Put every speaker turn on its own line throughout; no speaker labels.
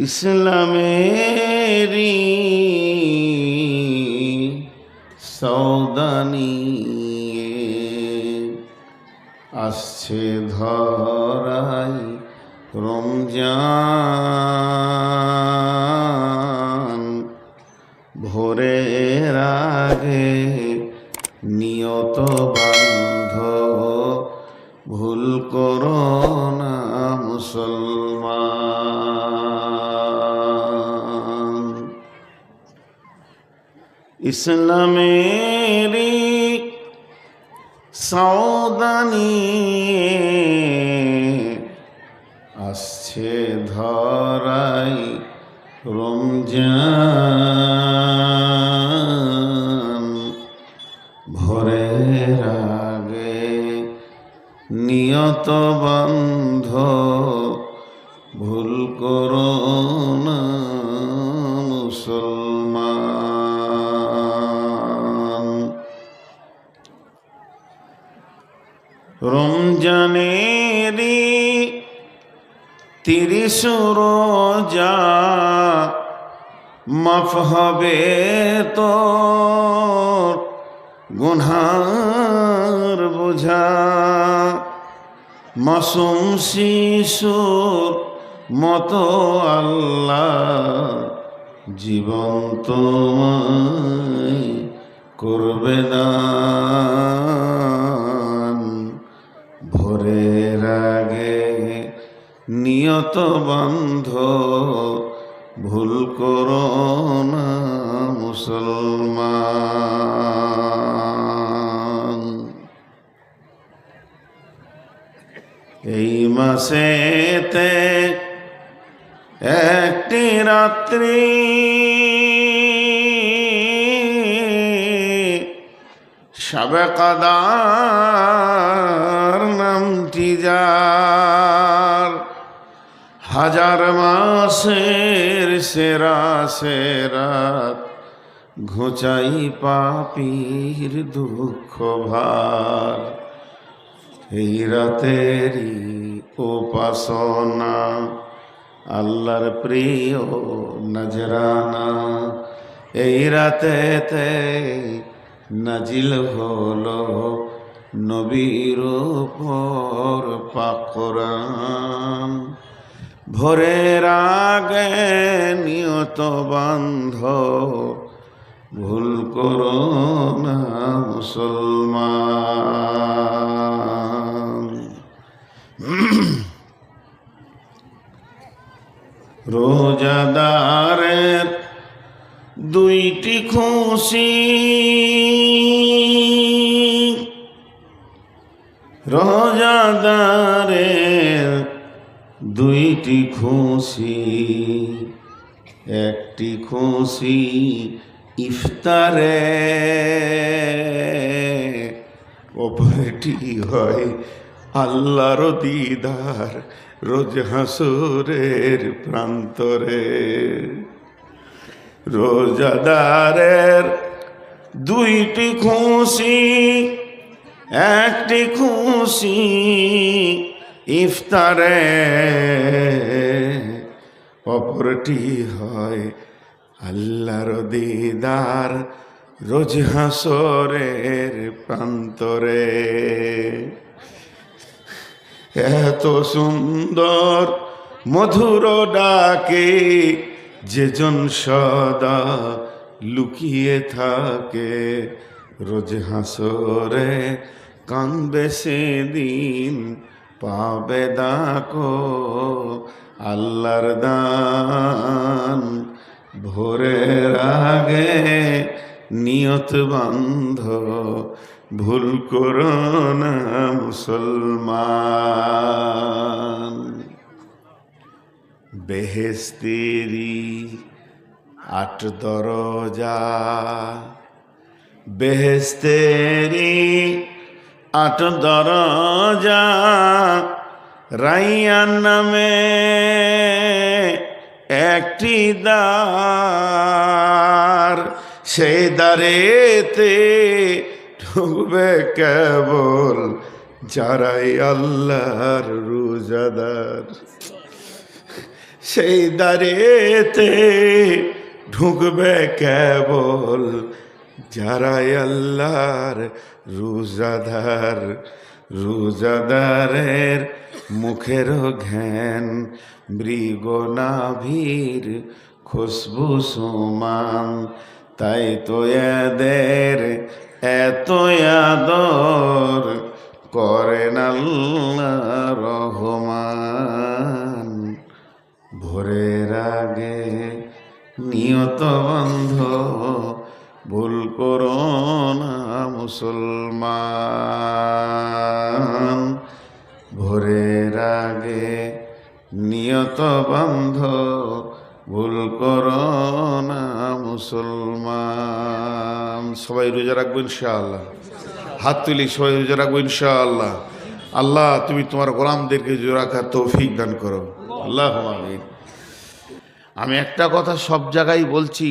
ইসলামেরি সৌদানি আসছে ধরাই রমজান। ভোরের আগে নিয়ত বান্ধ, ভুল করো না মুসলমান। ইসলামেরি সৌদানি আসছে ধরাই রমজান। ভোরের আগে নিয়ত বান্ধ, ভুল করো না মুসলমান। রমজানেরি 30 রোজা মাফ হবে তোর গুনহার বোঝা। মাসুম শিশুর মতো আল্লাহ জীবন তোমায় করবে দান। ভোরের আগে নিয়ত বান্ধ, ভুল করো না মুসলমান। এই মাসেতে একটি রাত্রি শবে কদর নামটি যার, হাজার মাসের সেরা সেরাত ঘুচাই পাপীর দুঃখ ভার। এই রাতেরই উপাসনা আল্লাহর প্রিয় নজরানা। এই রাতেতে নাজিল হলো নবীর উপর পাক কোরআন। ভোরের আগে নিয়ত বান্ধ, ভুল করো না মুসলমান। রোজাদারের 2টি খুশি, রোজাদারের 2টি খুশি। একটি খুশি ইফতারে, অপরটি হয় আল্লাহর দিদার রোজ হাসরের প্রান্তরে। রোজাদারের 2টি খুশি, একটি খুশি ইফতারে, অপরটি হয় আল্লাহর দিদার রোজ হাসরের প্রান্তরে। এত সুন্দর মধুর ডাকে যেজন সদা লুকিয়ে থাকে, রোজ হাসরে কাঁদবে সেদিন পাবে দাকো আল্লাহর দান। ভোরের আগে নিয়ত বান্ধ, ভুল করো না মুসলমান। বেহেশতেরি 8 দরজা, বেহেশতেরি 8 দরজা। রাইয়ান নামে একটি দ্বার, সেই দ্বারেতে ঢুকবে কেবল যারাই আল্লাহর রোজাদার। সেই দ্বারেতে ঢুকবে কেবল যারা আল্লাহর রোজাদার। রোজাদারের মুখের ঘ্যান মৃগনাভির খুশবু সমান, তাই তো এদের এত আদর করেন আল্লাহ রহমান। ভোরের আগে নিয়ত বন্ধ ভুল করো না মুসলমান। ভোরের আগে নিয়ত বন্ধ ভুল করো না মুসলমান। সবাই রোজা রাখবো ইনশাআল্লাহ। হাত তুলি, সবাই রোজা রাখবো ইনশাআল্লাহ। আল্লাহ তুমি তোমার গোলামদেরকে রোজা রাখার তৌফিক দান করো, আল্লাহ আমিন। আমি একটা কথা সব জায়গায় বলছি,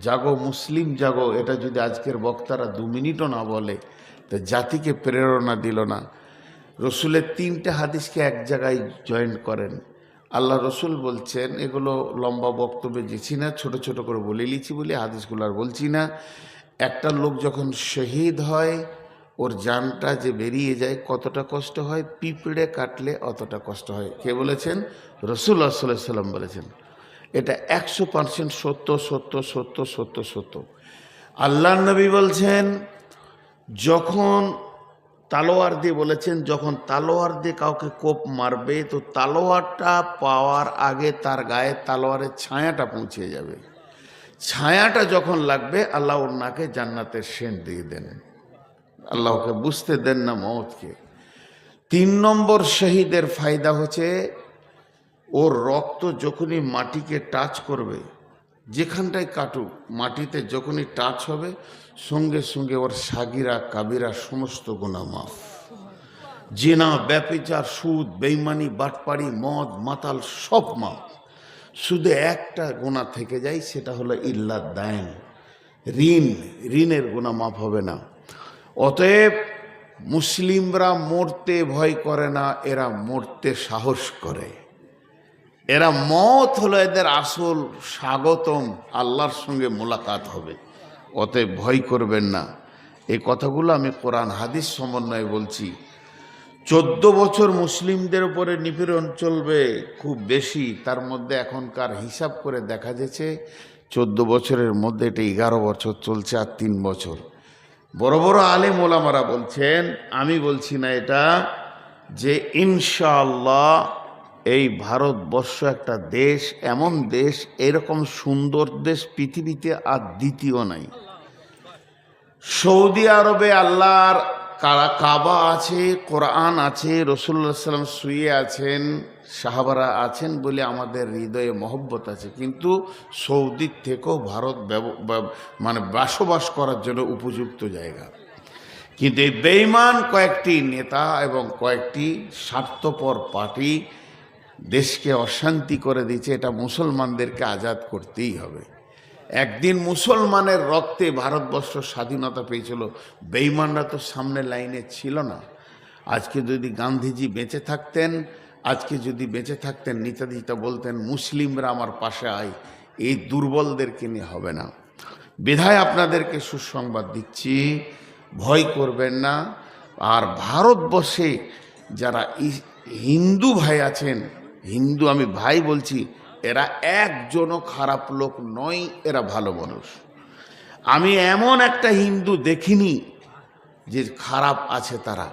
জাগো মুসলিম জাগো, এটা যদি আজকের বক্তারা 2 মিনিটও না বলে তো জাতিকে প্রেরণা দিল না। রসুলের 3টে হাদিসকে এক জায়গায় জয়েন্ট করেন। আল্লাহ রসুল বলছেন, এগুলো লম্বা বক্তব্যে যেছি না, ছোট ছোট করে বলে লিছি বলে হাদিসগুলো আর বলছি না। একটা লোক যখন শহীদ হয়, ওর জানটা যে বেরিয়ে যায় কতটা কষ্ট হয়, পিঁপড়ে কাটলে অতটা কষ্ট হয়। কে বলেছেন? রাসূলুল্লাহ সাল্লাল্লাহু আলাইহি ওয়াসাল্লাম বলেছেন। এটা 100% সত্য সত্য সত্য সত্য সত্য। আল্লাহর নবী বলছেন, যখন তালোয়ার দিয়ে বলেছেন, যখন তালোয়ার দিয়ে কাউকে কোপ মারবে তো তালোয়ারটা পাওয়ার আগে তার গায়ে তালোয়ারের ছায়াটা পৌঁছে যাবে। ছায়াটা যখন লাগবে আল্লাহ ওর নাকে জান্নাতের সেন্ট দিয়ে দেন। আল্লাহকে বুঝতে দেন না মওতকে। 3 নম্বর শহীদের ফায়দা হচ্ছে, ওর রক্ত যখনই মাটিকে টাচ করবে, যেখানটায় কাটুক, মাটিতে যখনই টাচ হবে সঙ্গে সঙ্গে ওর সাগিরা কাবিরা সমস্ত গুনাহ মাফ। জিনা, ব্যভিচার, সুদ, বেঈমানি, বাটপাড়ি, মদ, মাতাল সব মাফ। শুধু একটা গুনাহ থেকে যায়, সেটা হলো ইল্লা দাইন, ঋণ। ঋণের গুনাহ মাফ হবে না। অতএব মুসলিমরা মরতে ভয় করে না, এরা মরতে সাহস করে। এরা মত হলো এদের আসল স্বাগতম, আল্লাহর সঙ্গে মোলাকাত হবে। অতএব ভয় করবেন না। এই কথাগুলো আমি কোরআন হাদিস সমন্বয়ে বলছি। 14 বছর মুসলিমদের উপরে নিপীড়ন চলবে খুব বেশি, তার মধ্যে এখনকার হিসাব করে দেখা যাচ্ছে 14 বছরের মধ্যে এটা 11 বছর চলছে আর 3 বছর। বড় বড় আলেম ওলামারা বলছেন, আমি বলছি না এটা, যে ইনশাআল্লাহ এই ভারতবর্ষ একটা দেশ, এমন দেশ, এরকম সুন্দর দেশ পৃথিবীতে আর দ্বিতীয় নাই। সৌদি আরবে আল্লাহর কাবা আছে, কোরআন আছে, রাসূলুল্লাহ সাল্লাল্লাহু আলাইহি ওয়াসাল্লাম শুয়ে আছেন, সাহাবারা আছেন বলে আমাদের হৃদয়ে মহব্বত আছে। কিন্তু সৌদির থেকেও ভারত মানে বসবাস করার জন্য উপযুক্ত জায়গা। কিন্তু এই বেঈমান কয়েকটি নেতা এবং কয়েকটি স্বার্থপর পার্টি দেশকে অশান্তি করে দিচ্ছে। এটা মুসলমানদেরকে আজাদ করতেই হবে। একদিন মুসলমানের রক্তে ভারতবর্ষ স্বাধীনতা পেয়েছিল, বেঈমানরা তো সামনে লাইনে ছিল না। আজকে যদি গান্ধীজি বেঁচে থাকতেন, আজকে যদি বেঁচে থাকতেন, নেতাজিটা বলতেন মুসলিমরা আমার পাশে আয়, এই দুর্বলদেরকে নিয়ে হবে না। বিধায় আপনাদেরকে সুসংবাদ দিচ্ছি, ভয় করবেন না। আর ভারতবর্ষে যারা হিন্দু ভাই আছেন, হিন্দু আমি ভাই বলছি, এরা একজনও খারাপ লোক নয়, এরা ভালো মানুষ। আমি এমন একটা হিন্দু দেখিনি যে খারাপ আছে তারা।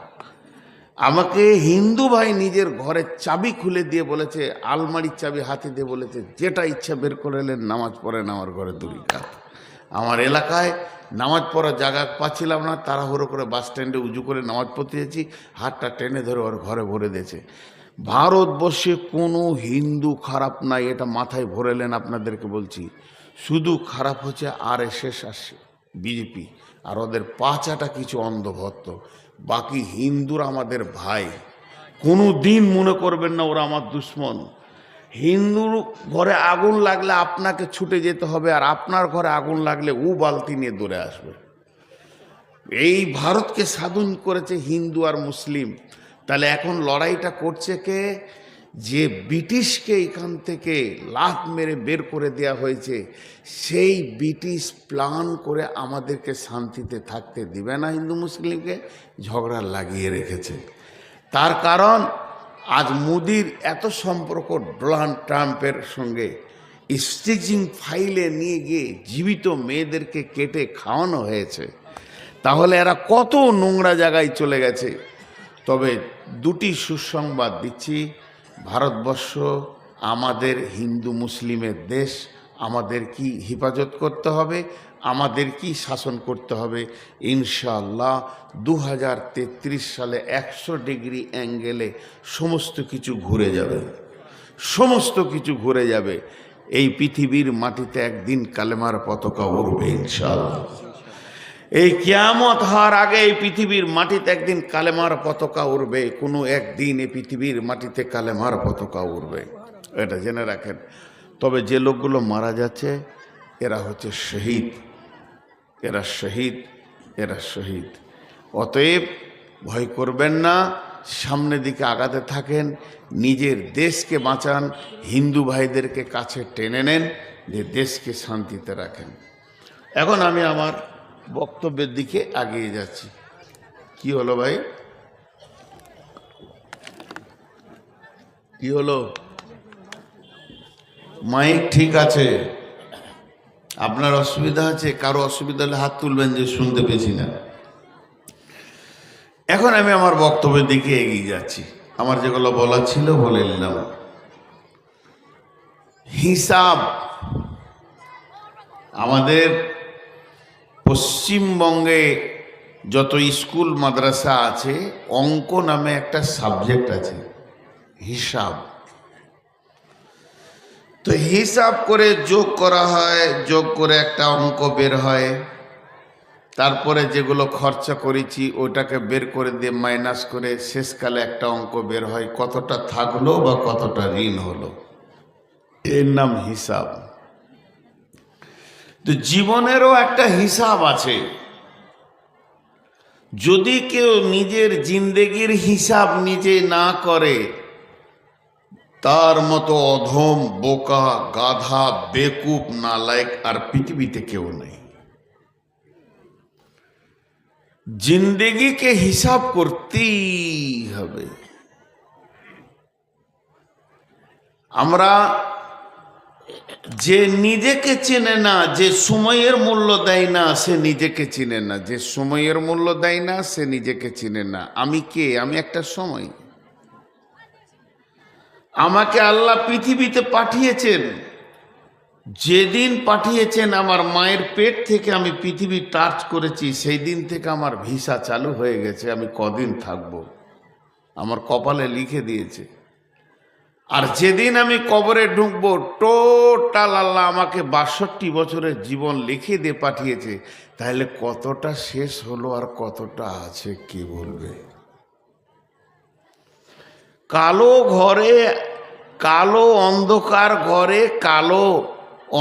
আমাকে হিন্দু ভাই নিজের ঘরের চাবি খুলে দিয়ে বলেছে, আলমারির চাবি হাতে দিয়ে বলেছে, যেটা ইচ্ছা বের করে এলেন, নামাজ পড়েন আমার ঘরে 2 রাকাত। আমার এলাকায় নামাজ পড়ার জায়গা পাচ্ছিলাম না, তাড়াহুড়ো করে বাস স্ট্যান্ডে উজু করে নামাজ পড়তে যাচ্ছি, হাতটা টেনে ধরে ওর ঘরে ভরে দিয়েছে। ভারতবর্ষে কোনো হিন্দু খারাপ নাই, এটা মাথায় ভরেলেন আপনাদেরকে বলছি। শুধু খারাপ হচ্ছে RSS আসছে, বিজেপি আর ওদের 5 কিছু অন্ধভক্ত। বাকি হিন্দুরা আমাদের ভাই, কোনো দিন মনে করবেন না ওরা আমার দুশ্মন। হিন্দুর ঘরে আগুন লাগলে আপনাকে ছুটে যেতে হবে, আর আপনার ঘরে আগুন লাগলে ও বালতি নিয়ে দৌড়ে আসবে। এই ভারতকে স্বাধীন করেছে হিন্দু আর মুসলিম। তাহলে এখন লড়াইটা করছে কে? যে ব্রিটিশকে এখান থেকে লাথ মেরে বের করে দেওয়া হয়েছে, সেই ব্রিটিশ প্ল্যান করে আমাদেরকে শান্তিতে থাকতে দিবে না, হিন্দু মুসলিমকে ঝগড়া লাগিয়ে রেখেছে। তার কারণ আজ মোদির এত সম্পর্ক ডোনাল্ড ট্রাম্পের সঙ্গে, স্টিচিং ফাইলে নিয়ে গিয়ে জীবিত মেয়েদেরকে কেটে খাওয়ানো হয়েছে। তাহলে এরা কত নোংরা জায়গায় চলে গেছে। তবে দুটি সুসংবাদ দিচ্ছি, ভারতবর্ষ আমাদের হিন্দু মুসলিমের দেশ, আমাদের কি হেফাজত করতে হবে, আমাদের কি শাসন করতে হবে। ইনশাআল্লাহ 2033 সালে 100 ডিগ্রি অ্যাঙ্গেলে সমস্ত কিছু ঘুরে যাবে, সমস্ত কিছু ঘুরে যাবে। এই পৃথিবীর মাটিতে একদিন কালেমার পতাকা উড়বে ইনশাআল্লাহ। এই কিয়ামত হওয়ার আগে এই পৃথিবীর মাটিতে একদিন কালেমার পতাকা উড়বে, কোনো একদিন এই পৃথিবীর মাটিতে কালেমার পতাকা উড়বে, এটা জেনে রাখেন। তবে যে লোকগুলো মারা যাচ্ছে এরা হচ্ছে শহীদ, এরা শহীদ, এরা শহীদ। অতএব ভয় করবেন না, সামনের দিকে আগাতে থাকেন, নিজের দেশকে বাঁচান, হিন্দু ভাইদেরকে কাছে টেনে নেন, যে দেশকে শান্তিতে রাখেন। এখন আমি আমার বক্তব্যের দিকে এগিয়ে যাচ্ছি। কি হলো ভাই, কি হলো? মাইক ঠিক আছে? আপনার অসুবিধা আছে? কারো অসুবিধা হলে হাত তুলবেন যে শুনতে পেয়েছি না। এখন আমি আমার বক্তব্যের দিকে এগিয়ে যাচ্ছি। আমার যেগুলো বলা ছিল বলে নিলাম। হিসাব, আমাদের পশ্চিমবঙ্গে যত স্কুল মাদ্রাসা আছে, অঙ্ক নামে একটা সাবজেক্ট আছে, হিসাব। তো হিসাব করে যোগ করা হয়, যোগ করে একটা অঙ্ক বের হয়। তারপরে যেগুলো খরচা করেছি ওটাকে বের করে দিয়ে মাইনাস করে শেষকালে একটা অঙ্ক বের হয়, কতটা থাকলো বা কতটা ঋণ হলো। এর নাম হিসাব। তো জীবনেরও একটা হিসাব আছে। যদি কেউ নিজের জিন্দেগির হিসাব নিজে না করে, তার মতো অধম, বোকা, গাধা, বেকুব, নালায়েক আর পৃথিবীতে কেউ নেই। জিন্দেগিকে হিসাব করতেই হবে। আমরা যে নিজেকে চেনে না, যে সময়ের মূল্য দেয় না, সে নিজেকে চিনে না। যে সময়ের মূল্য দেয় না সে নিজেকে চিনে না। আমি কে? আমি একটা সময়। আমাকে আল্লাহ পৃথিবীতে পাঠিয়েছেন, যেদিন পাঠিয়েছেন আমার মায়ের পেট থেকে আমি পৃথিবী টাচ করেছি, সেই দিন থেকে আমার ভিসা চালু হয়ে গেছে। আমি কদিন থাকবো আমার কপালে লিখে দিয়েছে। আর যেদিন আমি কবরে ঢুকবো, টোটাল আল্লাহ আমাকে 62 বছরের জীবন লিখে দিয়ে পাঠিয়েছে। তাহলে কতটা শেষ হলো আর কতটা আছে কে বলবে? কালো ঘরে, কালো অন্ধকার ঘরে, কালো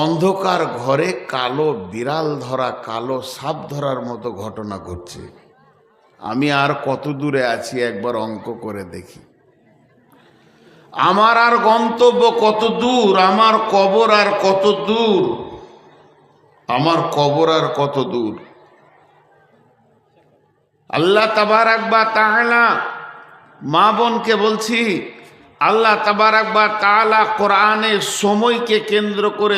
অন্ধকার ঘরে কালো বিড়াল ধরা, কালো সাপ ধরার মতো ঘটনা ঘটছে। আমি আর কত দূরে আছি একবার অঙ্ক করে দেখি। আমার আর গন্তব্য কত দূর, আমার কবর আর কত দূর, আমার কবর আর কত দূর। আল্লাহ তাবারাক ওয়া তাআলা, মা বোনকে বলছি, আল্লাহ তাবারাক ওয়া তাআলা কোরআনে সময়কে কেন্দ্র করে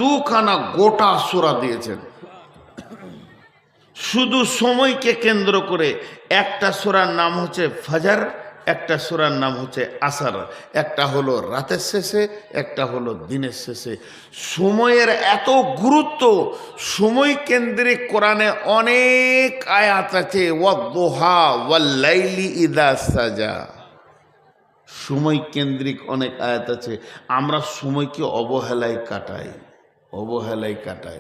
দুখানা গোটা সূরা দিয়েছেন। শুধু সময়কে কেন্দ্র করে। একটা সূরার নাম হচ্ছে ফজর, একটা সূরার নাম হচ্ছে আসর। একটা হলো রাতের শেষে, একটা হলো দিনের শেষে। সময়ের এত গুরুত্ব, সময় কেন্দ্রিক কোরআনে অনেক আয়াত আছে। ওয়াদ-দুহা ওয়াল-লাইলি ইযা সাজা, সময় কেন্দ্রিক অনেক আয়াত আছে। আমরা সময়কে অবহেলায় কাটাই, অবহেলায় কাটাই।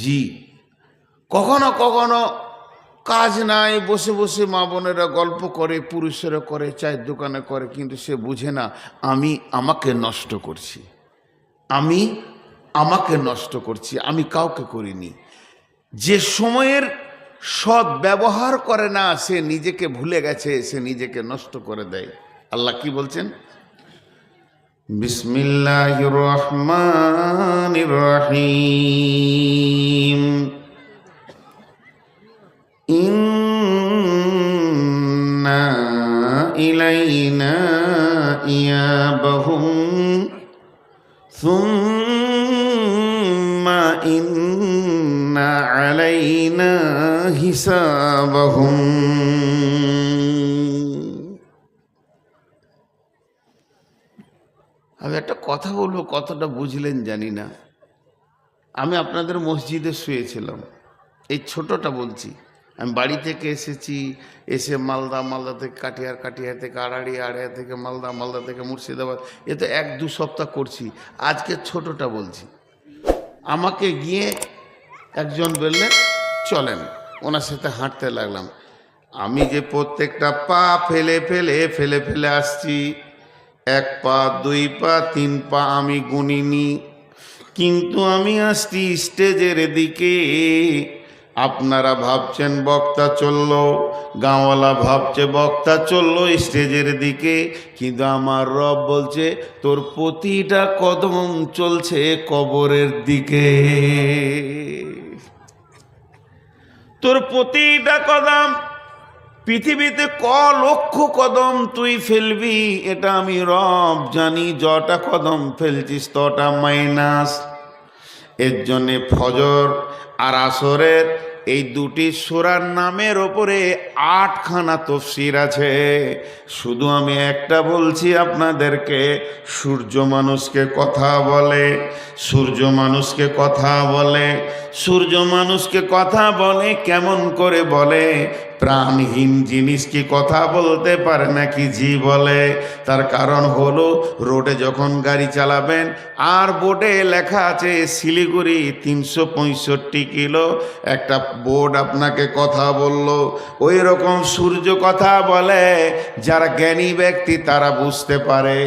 জি, কখনো কখনো কাজ নাই, বসে বসে মা বোনেরা গল্প করে, পুরুষেরা করে, চায়ের দোকানে করে, কিন্তু সে বুঝে না আমি আমাকে নষ্ট করছি, আমি আমাকে নষ্ট করছি, আমি কাউকে করিনি। যে সময়ের সৎ ব্যবহার করে না, সে নিজেকে ভুলে গেছে, সে নিজেকে নষ্ট করে দেয়। আল্লাহ কি বলছেন? বিসমিল্লাহির রহমানির রহিম। ইন্না ইলাইনা ইয়াবাহুম সুম্মা ইন্না আলাইনা হিসাবাহুম। আমি একটা কথা বলবো, কতটা বুঝলেন জানি না। আমি আপনাদের মসজিদে শুয়েছিলাম, এই ছোটটা বলছি। আমি বাড়ি থেকে এসেছি, এসে মালদা থেকে কাটিহার থেকে আড়াইয়া থেকে মালদা থেকে মুর্শিদাবাদ, এ তো 1-2 সপ্তাহ করছি। আজকে ছোটটা বলছি। আমাকে গিয়ে একজন বললেন চলেন, ওনার সাথে হাঁটতে লাগলাম। আমি যে প্রত্যেকটা পা ফেলে ফেলে আসছি, 1 পা 2 পা 3 পা আমি গুনিনি, কিন্তু আমি আসছি স্টেজের দিকে। আপনারা ভাবছেন বক্তা চললো, গাঁওয়ালা ভাবছে বক্তা চললো স্টেজের দিকে, কিন্তু আমার রব বলছে তোর প্রতিটা কদম চলছে কবরের দিকে। তোর প্রতিটা কদম, পৃথিবীতে লক্ষ কদম তুই ফেলবি, এটা আমি রব জানি। যটা কদম ফেলছিস তটা মাইনাস। এর জন্যে ফজর আর আসরের এই দুটি সূরার নামের ওপরে 8খানা তাফসীর আছে। শুধু আমি একটা বলছি আপনাদেরকে, সূর্য মানুষকে কথা বলে, সূর্য মানুষকে কথা বলে, সূর্য মানুষকে কথা বলে। কেমন করে বলে? প্রাণহীন জিনিস কি কথা বলতে পারে নাকি জি বলে? তার কারণ হলো, রোডে যখন গাড়ি চালাবেন আর বোর্ডে লেখা আছে শিলিগুড়ি 365 কিলো, একটা বোর্ড আপনাকে কথা বলল, ওই রকম সূর্য কথা বলে। যারা জ্ঞানী ব্যক্তি তারা বুঝতে পারে,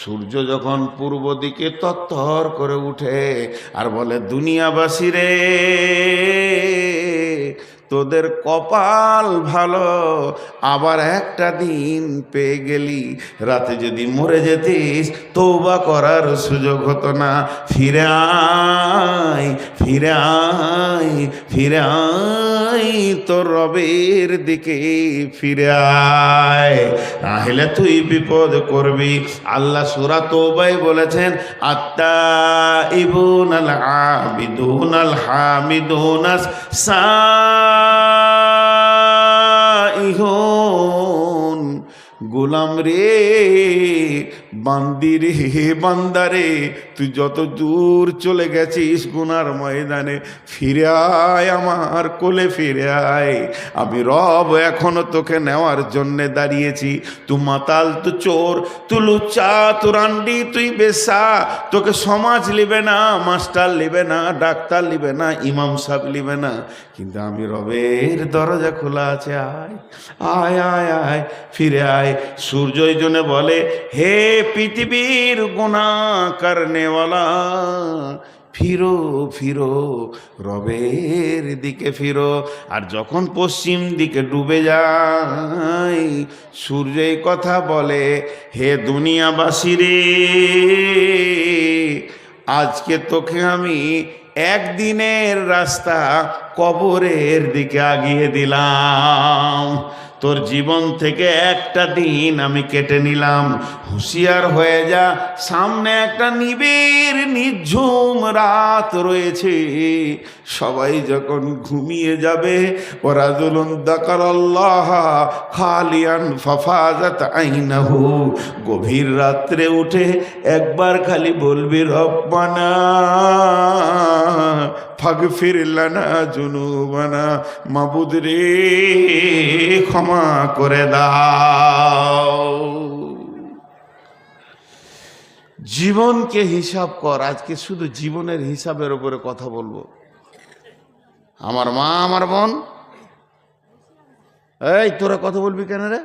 সূর্য যখন পূর্ব দিকে তত্তর করে উঠে আর বলে দুনিয়াবাসী রে, তোদের কপাল ভালো, আবার একটা দিন পেয়ে গেলি। রাতে যদি মরে যেতিস তওবা করার সুযোগ হতো না। ফিরে আয়, ফিরে আয়, ফিরে আয়, তোর রবের দিকে ফিরে আয়, নাহলে তুই বিপদ করবি। আল্লাহ সূরা তওবায় বলেছেন আত্তাইবুনাল আবিদুনাল হামিদুনাস সাইহুন। গোলাম রে, বান্দি রে, বান্দারে, তুই যত দূর চলে গেছিস গুনার ময়দানে, ফিরে আয়, আমার কোলে ফিরে আয়। আমি রব এখনো তোকে নেওয়ার জন্যে দাঁড়িয়েছি। তুই মাতাল, তু চোর, তু লুচ্চা, তু রান্ডি, তুই বেশ্যা, তোকে সমাজ লিবে না, মাস্টার লিবে না, ডাক্তার লিবে না, ইমাম সাহেব লিবে না, কিন্তু আমি রবের দরজা খোলা আছে। আয় আয় আয় আয়, ফিরে আয়। সূর্য এই জন্য বলে, হে পৃথিবীর গুনাহ করনেওয়ালা, ফিরো ফিরো, রবের দিকে ফিরো। আর যখন পশ্চিম দিকে ডুবে যায়, সূর্য এই কথা বলে, হে দুনিয়াবাসী রে, আজকে তোকে আমি একদিনের রাস্তা কবরের দিকে আগিয়ে দিলাম। তোর জীবন থেকে একটা দিন আমি কেটে নিলাম। হুঁশিয়ার হয়ে যা, সামনে একটা নিবিড় নিঝুম রাত রয়েছে। সবাই যখন ঘুমিয়ে যাবে, ওয়ারাজুলুন যাকারাল্লাহ খালিয়ান ফাফাজাত আইনাহু, গভীর রাত্রে উঠে একবার খালি বলবি রব্বানা ফাগফির লানা যুনুবানা, মাবুদ রে ক্ষমা করে দাও। জীবনকে হিসাব কর। আজকে শুধু জীবনের হিসাবের উপরে কথা বলবো। আমার মা, আমার বোন, এই তোরা কথা বলবি কেন রে?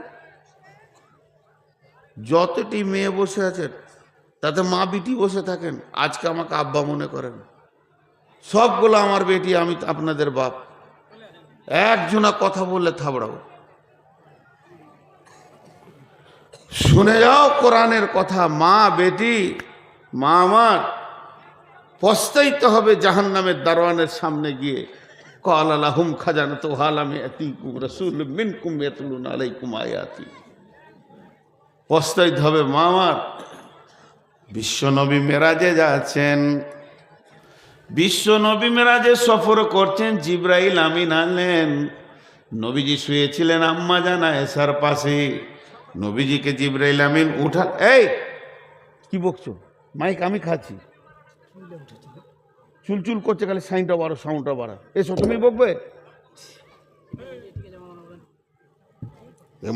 যতটি মেয়ে বসে আছে তাতে মা বিটি বসে থাকেন, আজকে আমাকে আব্বা মনে করেন। সবগুলো আমার বেটি, আমি আপনাদের বাপ। একজনা কথা বললে থাবড়াও। শুনে যাও কোরআনের কথা। মা বেটি, মা আমার পস্তাইতে হবে জাহান্নামের দারোয়ানের সামনে গিয়ে। ক্বালা লাহুম খাজানাতুহা আলাম ইয়াতিকুম রাসূলুম মিনকুম ইয়াতলুনা আলাইকুম আয়াতি। পস্তাইতে হবে মা আমার। বিশ্বনবী মেরাজে যাচ্ছেন, বিশ্বনবী মেরাজে সফর করছেন, জিবরাইল আমিন আনলেন। নবীজি শুয়েছিলেন আম্মা জান আয়েশার পাশে। নবীজিকে জিবরাইল আমিন উঠা, এই কি বকছো? মাইক আমি খাচ্ছি, চুলচুল করছে, খালি সাইনটা বাড়ো, সাউন্ডটা বাড়া। এসো, তুমি বকবে?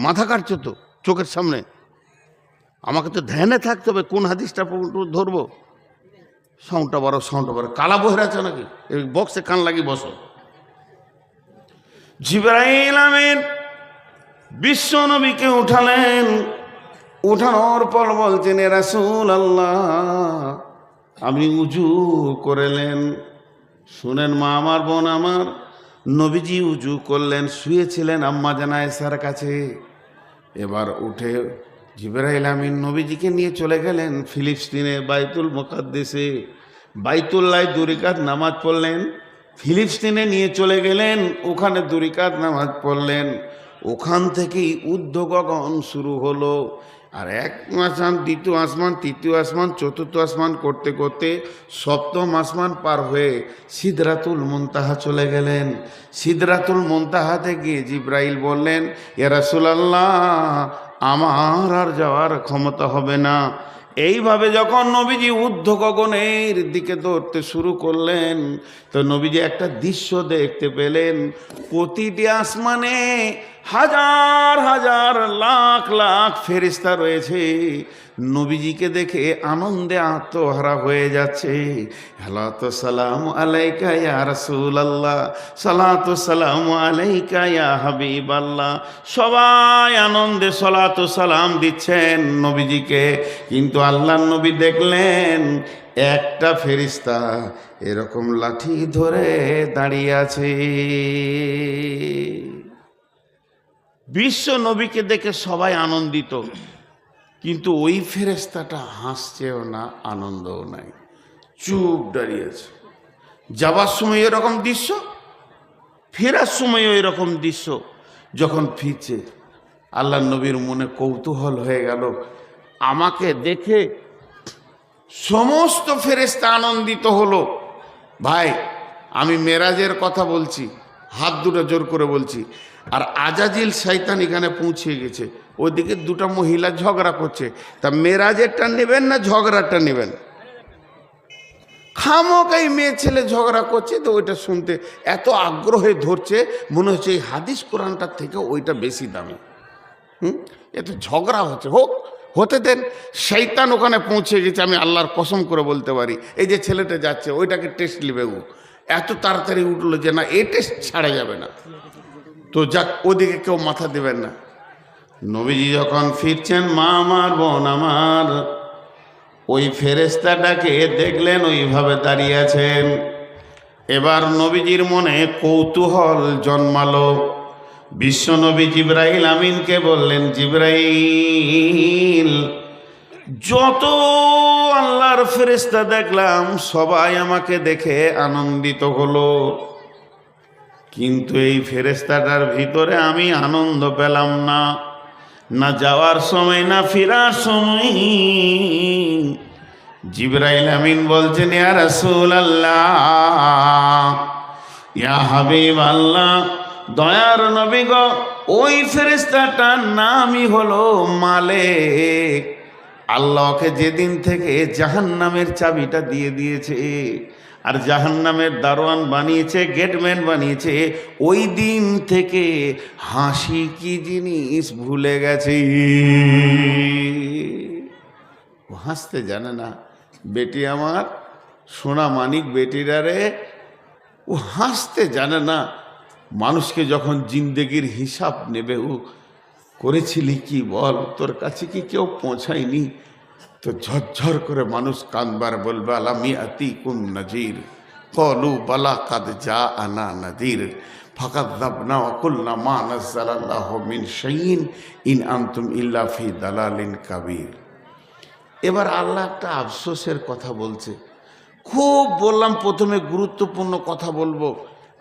মাথা কাটছো তো চোখের সামনে। আমাকে তো ধ্যানে থাকতে হবে কোন হাদিসটা ধরবো। সাউন্ডটা বাড়ো, সাউন্ডটা বাড়ো। কালা বহেরা আছে নাকি? এই বক্সে কান লাগি বসো। জিবরাইল আমিন বিশ্ব নবীকে উঠালেন। উঠানোর পর বলছেন, এ রাসূলুল্লাহ আমি উজু করলেন। শুনেন মা আমার, বোন আমার, নবীজি উজু করলেন, শুয়েছিলেন আম্মা জান আয়েশার কাছে। এবার উঠে জিবরাইল আমিন নবীজিকে নিয়ে চলে গেলেন ফিলিস্তিনে বাইতুল মুকাদ্দাসে। বাইতুল্লাহ 2 রাকাত নামাজ পড়লেন। ফিলিস্তিনে নিয়ে চলে গেলেন, ওখানে 2 রাকাত নামাজ পড়লেন। ওখান থেকেই ঊর্ধ্ব গগন শুরু হলো। আর 1 আসমান, 2 আসমান, 3 আসমান, 4 আসমান করতে করতে 7ম আসমান পার হয়ে সিদরাতুল মুনতাহা চলে গেলেন। সিদরাতুল মুনতাহাতে গিয়ে জিবরাইল বললেন, ইয়া রাসূলুল্লাহ আমার আর যাওয়ার ক্ষমতা হবে না। এইভাবে যখন নবীজি ঊর্ধ্ব গগনের দিকে দৌড়তে শুরু করলেন, তো নবীজি একটা দৃশ্য দেখতে পেলেন। প্রতিটি আসমানে হাজার হাজার লাখ লাখ ফেরেশতা রয়েছে। নবীজিকে দেখে আনন্দে আত্মহারা হয়ে যাচ্ছে। সালাতু সালামু আলাইকা ইয়া রাসূলুল্লাহ, সালাতু সালামু আলাইকা ইয়া হাবিবাল্লাহ। সবাই আনন্দে সালাতু সালাম দিচ্ছেন নবীজিকে। কিন্তু আল্লাহর নবী দেখলেন একটা ফেরেশতা এরকম লাঠি ধরে দাঁড়িয়ে আছে। বিশ্ব নবীকে দেখে সবাই আনন্দিত, কিন্তু ওই ফেরেশতাটা হাসছেও না, আনন্দও নাই, চুপ দাঁড়িয়ে আছে। যাবার সময় এরকম দৃশ্য, ফেরার সময়ও এরকম দৃশ্য। যখন ফিরছে আল্লাহ নবীর মনে কৌতূহল হয়ে গেল। আমাকে দেখে সমস্ত ফেরেশতা আনন্দিত হলো। ভাই আমি মেরাজের কথা বলছি, হাত দুটো জোর করে বলছি। আর আজাজিল শয়তান এখানে পৌঁছে গেছে। ওইদিকে 2টা মহিলা ঝগড়া করছে। তা মেরাজেরটা নেবেন না ঝগড়াটা নেবেন? খামোকাই মেয়ে ছেলে ঝগড়া করছে, তো ওইটা শুনতে এত আগ্রহে ধরছে, মনে হচ্ছে এই হাদিস কোরআনটার থেকে ওইটা বেশি দামি। এত ঝগড়া হচ্ছে, হোক, হতে দেন। শয়তান ওখানে পৌঁছে গেছে, আমি আল্লাহর কসম করে বলতে পারি। এই যে ছেলেটা যাচ্ছে ওইটাকে টেস্ট নেবে, ও এত তাড়াতাড়ি উঠলো যে না, এই টেস্ট ছাড়া যাবে না। তো যাক, ওদিকে কেউ মাথা দেবেন না। নবীজি যখন ফিরছেন, মা আমার, বোন আমার, ওই ফেরেশতাটাকে দেখলেন ওইভাবে দাঁড়িয়ে আছেন। এবার নবীজির মনে কৌতূহল জন্মালো। বিশ্বনবী জিবরাইল আমিনকে বললেন, জিবরাইল যত আল্লাহর ফেরেশতা দেখলাম সবাই আমাকে দেখে আনন্দিত হলো, কিন্তু এই ফেরেশতাটার ভিতরে আমি আনন্দ পেলাম না, না যাওয়ার সময় না ফেরার সময়। জিবরাইল আমিন বলছেন, ইয়া রাসূলুল্লাহ, ইয়া হাবিবাল্লাহ, দয়ার নবী গো, ওই ফেরেশতাটার নামই হলো মালিক। আল্লাহকে যেদিন থেকে জাহান্নামের চাবিটা দিয়ে দিয়েছে আর জাহান্নামের দারোয়ান বানিয়েছে, গেটম্যান বানিয়েছে, ওই দিন থেকে হাসি কি জিনিস ভুলে গেছে। ও হাসতে জানে না। বেটি আমার, সোনা মানিক বেটিরা রে, ও হাসতে জানে না। মানুষকে যখন জিন্দেগির হিসাব নেবে, ও করেছিলি কি বল, তোর কাছে কি কেউ পৌঁছায়নি? তো ঝরঝর করে মানুষ কানবার বলবে, আলাম ইয়াতিকুম নাজির, ক্বালু বালা কাদ জাআনা নাজির। ফাকাযযাবনা ওয়া কুলনা মা নাযালাল্লাহু মিন শাইইন ইন আনতুম ইল্লা ফি দালালিন কাবীর। এবার আল্লাহ একটা আফসোসের কথা বলছে। খুব বললাম প্রথমে গুরুত্বপূর্ণ কথা বলবো,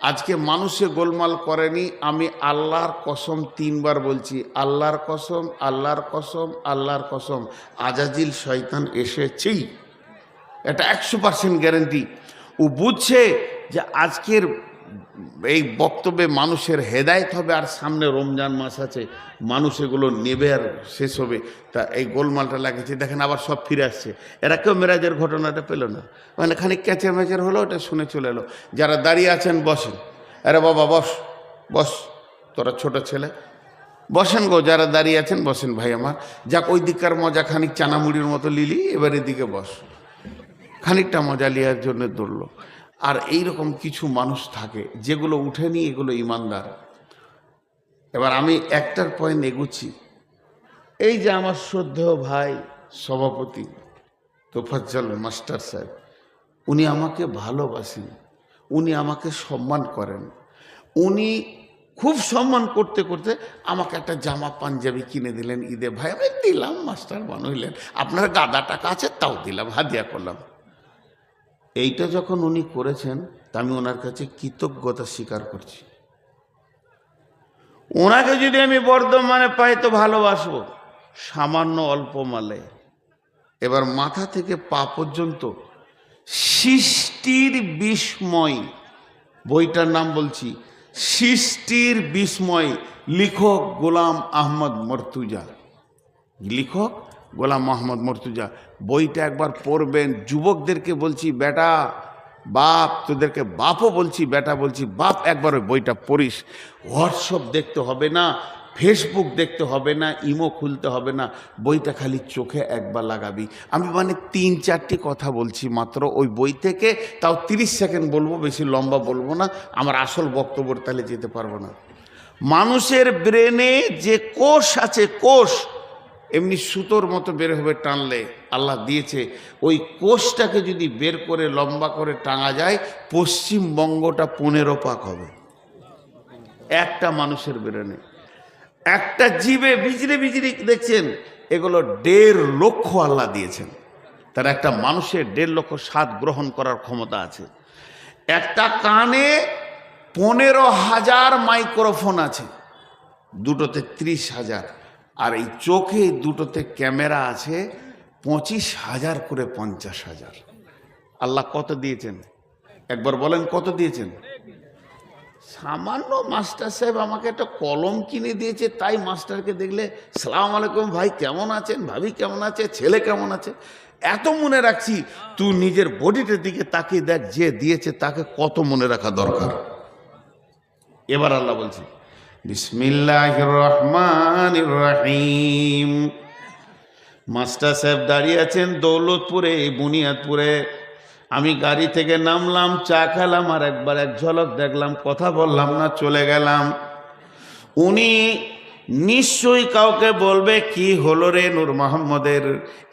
আজকে মানুষে গোলমাল করেনি, আমি আল্লাহর কসম 3 বার বলছি, আল্লাহর কসম, আল্লাহর কসম, আল্লাহর কসম, আজাজিল শয়তান এসেছেই, এটা 100% গ্যারেন্টি। ও বুঝছে যে আজকের এই বক্তব্যে মানুষের হেদায়েত হবে, আর সামনে রমজান মাস আছে, মানুষ এগুলো নেবে আর শেষ হবে, তা এই গোলমালটা লাগেছে। দেখেন আবার সব ফিরে আসছে, এরা কেউ মেরাজের ঘটনাটা পেল না, মানে খানিক ক্যাচের ম্যাচের হলো, ওটা শুনে চলে এলো। যারা দাঁড়িয়ে আছেন বসেন, আরে বাবা বস বস, তোরা ছোট ছেলে বসেন গো, যারা দাঁড়িয়ে আছেন বসেন ভাই আমার। যাক ওই দিককার মজা খানিক চানামুড়ির মতো লিলি, এবার এদিকে বস, খানিকটা মজা লিয়ার জন্য দৌড়লো। আর এইরকম কিছু মানুষ থাকে যেগুলো উঠেনি, এগুলো ইমানদার। এবার আমি একটার পয়েন্ট এগুচ্ছি। এই যে আমার শ্রদ্ধেয় ভাই সভাপতি তোফাজ্জল মাস্টার সাহেব, উনি আমাকে ভালোবাসেন, উনি আমাকে সম্মান করেন, উনি খুব সম্মান করতে করতে আমাকে একটা জামা পাঞ্জাবি কিনে দিলেন ঈদে। ভাই আমি দিলাম, মাস্টার বানাইলেন, আপনার গাদা টাকা আছে তাও দিলাম, হাদিয়া করলাম। এইটা যখন উনি করেছেন তা আমি ওনার কাছে কৃতজ্ঞতা স্বীকার করছি। ওনাকে যদি আমি বর্ধমানে পাই তো ভালোবাসবো, সামান্য অল্প মালে। এবার মাথা থেকে পা পর্যন্ত সৃষ্টির বিস্ময়, বইটার নাম বলছি সৃষ্টির বিস্ময়, লেখক গোলাম আহমদ মর্তুজা, লেখক গোলাম আহমদ মর্তুজা। বইটা একবার পড়বেন। যুবকদেরকে বলছি বেটা বাপ, তোদেরকে বাপও বলছি, বেটা বলছি বাপ, একবার ওই বইটা পড়িস। হোয়াটসঅ্যাপ দেখতে হবে না, ফেসবুক দেখতে হবে না, ইমো খুলতে হবে না, বইটা খালি চোখে একবার লাগাবি। আমি মানে 3-4টি কথা বলছি মাত্র ওই বই থেকে, তাও 30 সেকেন্ড বলবো, বেশি লম্বা বলবো না, আমার আসল বক্তব্যের তাহলে যেতে পারবো না। মানুষের ব্রেনে যে কোষ আছে, কোষ এমনি সুতোর মতো বের হবে টানলে, আল্লাহ দিয়েছে, ওই কোষটাকে যদি বের করে লম্বা করে টাঙা যায়, পশ্চিমবঙ্গটা 15 পাক হবে একটা মানুষের ব্রেনে। একটা জীবে বিজলি বিজলি দেখছেন, এগুলো 1.5 লক্ষ আল্লাহ দিয়েছেন। তার একটা মানুষের 1.5 লক্ষ স্বাদ গ্রহণ করার ক্ষমতা আছে। একটা কানে 15,000 মাইক্রোফোন আছে, দুটোতে 30,000, আর এই চোখে দুটোতে ক্যামেরা আছে 25,000 করে 50,000। আল্লাহ কত দিয়েছেন একবার বলেন, কত দিয়েছেন? সামান্য মাস্টার সাহেব আমাকে একটা কলম কিনে দিয়েছে, তাই মাস্টারকে দেখলে সালাম আলাইকুম ভাই কেমন আছেন, ভাবি কেমন আছে, ছেলে কেমন আছে, এত মনে রাখছি। তুই নিজের বডিটার দিকে তাকিয়ে দেখ, যে দিয়েছে তাকে কত মনে রাখা দরকার। এবার আল্লাহ বলছে বিসমিল্লাহির রহমানির রহিম। মাস্টার সাহেব দাঁড়িয়ে আছেন দৌলতপুরে, বুনিয়াদপুরে। আমি গাড়ি থেকে নামলাম, চা খেলাম, আর একবার এক ঝলক দেখলাম, কথা বললাম না, চলে গেলাম। উনি নিশ্চয়ই কাউকে বলবে কি হলো রে নূর মোহাম্মদের,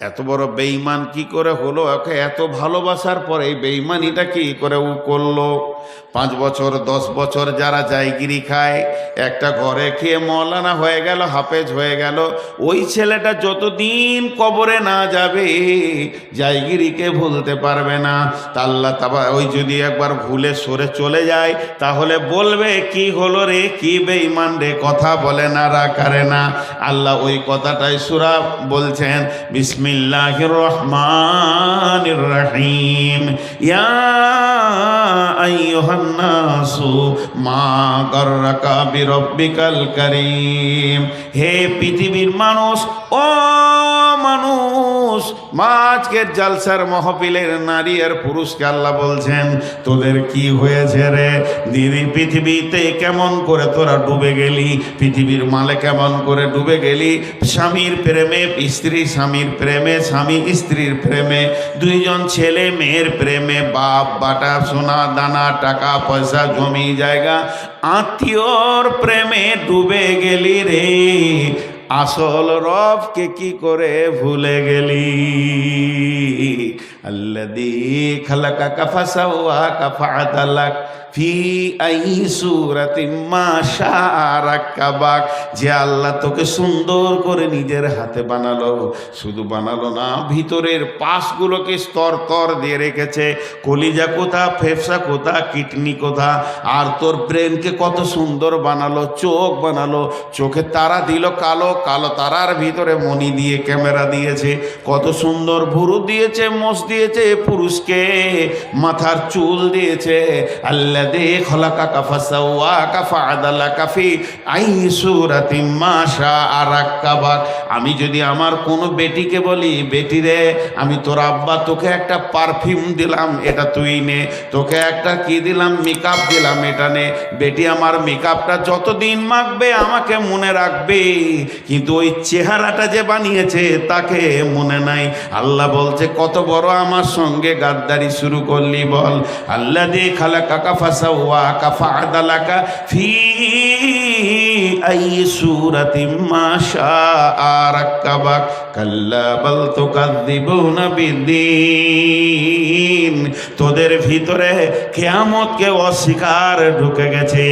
এত বড় বেঈমান কি করে হলো, ওকে এত ভালোবাসার পরে এই বেঈমানিটা কি করে ও করলো। 5 বছর 10 বছর যারা জায়গিরি খায়, একটা ঘরে খেয়ে মৌলানা হয়ে গেল, হাফেজ হয়ে গেল, ওই ছেলেটা যতদিন কবরে না যাবে জায়গিরিকে ভুলতে পারবে না। তা আল্লাহ তাআলা ওই যদি একবার ভুলে সরে চলে যায়, তাহলে বলবে কি হলো রে, কি বেঈমান রে, কথা বলে না, রাখারে না। আল্লাহ ওই কথাটাই সূরা বলছেন বিসমিল্লাহির রহমানির রহিম। ইয়া আইয়ুহান নাসু মা গাররাকা বিরব্বিকাল কারীম। হে পৃথিবীর মানুষ, ও মানুষ, আজকের জালসার মাহফিলের নারী আর পুরুষকে আল্লাহ বলছেন তোদের কি হয়েছে রে, দিদি পৃথিবীতে কেমন করে তোরা ডুবে গেলি, পৃথিবীর মালে কেমন করে ডুবে গেলি। স্বামীর প্রেমে স্ত্রী, স্বামীর প্রেমে স্বামী, স্ত্রীর প্রেমে, 2 জন ছেলে মেয়ের প্রেমে, বাপ বাটা সোনা দানা টাকা পয়সা জমি জায়গা আত্মীয়র প্রেমে ডুবে গেলি রে, আসল রবকে কি করে ভুলে গেলি। আল্লাযী খালাকাকা ফাসাওয়াকা ফাআদালাক ফি আই সূরাতিন মা শাআ রাক্কাবাক, যে আল্লাহ তোকে সুন্দর করে নিজের হাতে বানালো, শুধু বানালো না ভিতরের পাশগুলোকে স্তর স্তর দিয়ে রেখেছে, কলিজা কোথা, ফেফসা কোথা, কিডনি কোথা, আর তোর ব্রেনকে কত সুন্দর বানালো, চোখ বানালো, চোখে তারা দিল কালো, কালো তারার ভিতরে মণি দিয়ে ক্যামেরা দিয়েছে, কত সুন্দর ভুরু দিয়েছে, মোষ দিয়েছে পুরুষকে, মাথার চুল দিয়েছে। আল্লাযী খালাকাকা ফাসাওয়াকা ফাআদালাকা ফি আই সূরাতিন মা শাআ রাক্কাবাক। আমি যদি আমার কোনো বেটিকে বলি, বেটি রে আমি তোর আব্বা তোকে একটা পারফিউম দিলাম, এটা তুই নে, তোকে একটা কি দিলাম, মেকআপ দিলাম, এটা নে, বেটি আমার মেকআপটা যতদিন মাখবে আমাকে মনে রাখবে, কিন্তু ওই চেহারাটা যে বানিয়েছে তাকে মনে নাই। আল্লাহ বলছে কত বড় আমার সঙ্গে গাদ্দারি শুরু করলি বল। আল্লাযী খালাকাকা ফাসাওয়াকা ফাআদালাকা ফি আই সূরাতিন মা শাআ রাক্কাবাক কাল্লা বাল তুকাযযিবুনা বিদ্দীন। তোদের ভিতরে কিয়ামতকে অস্বীকার ঢুকে গেছে।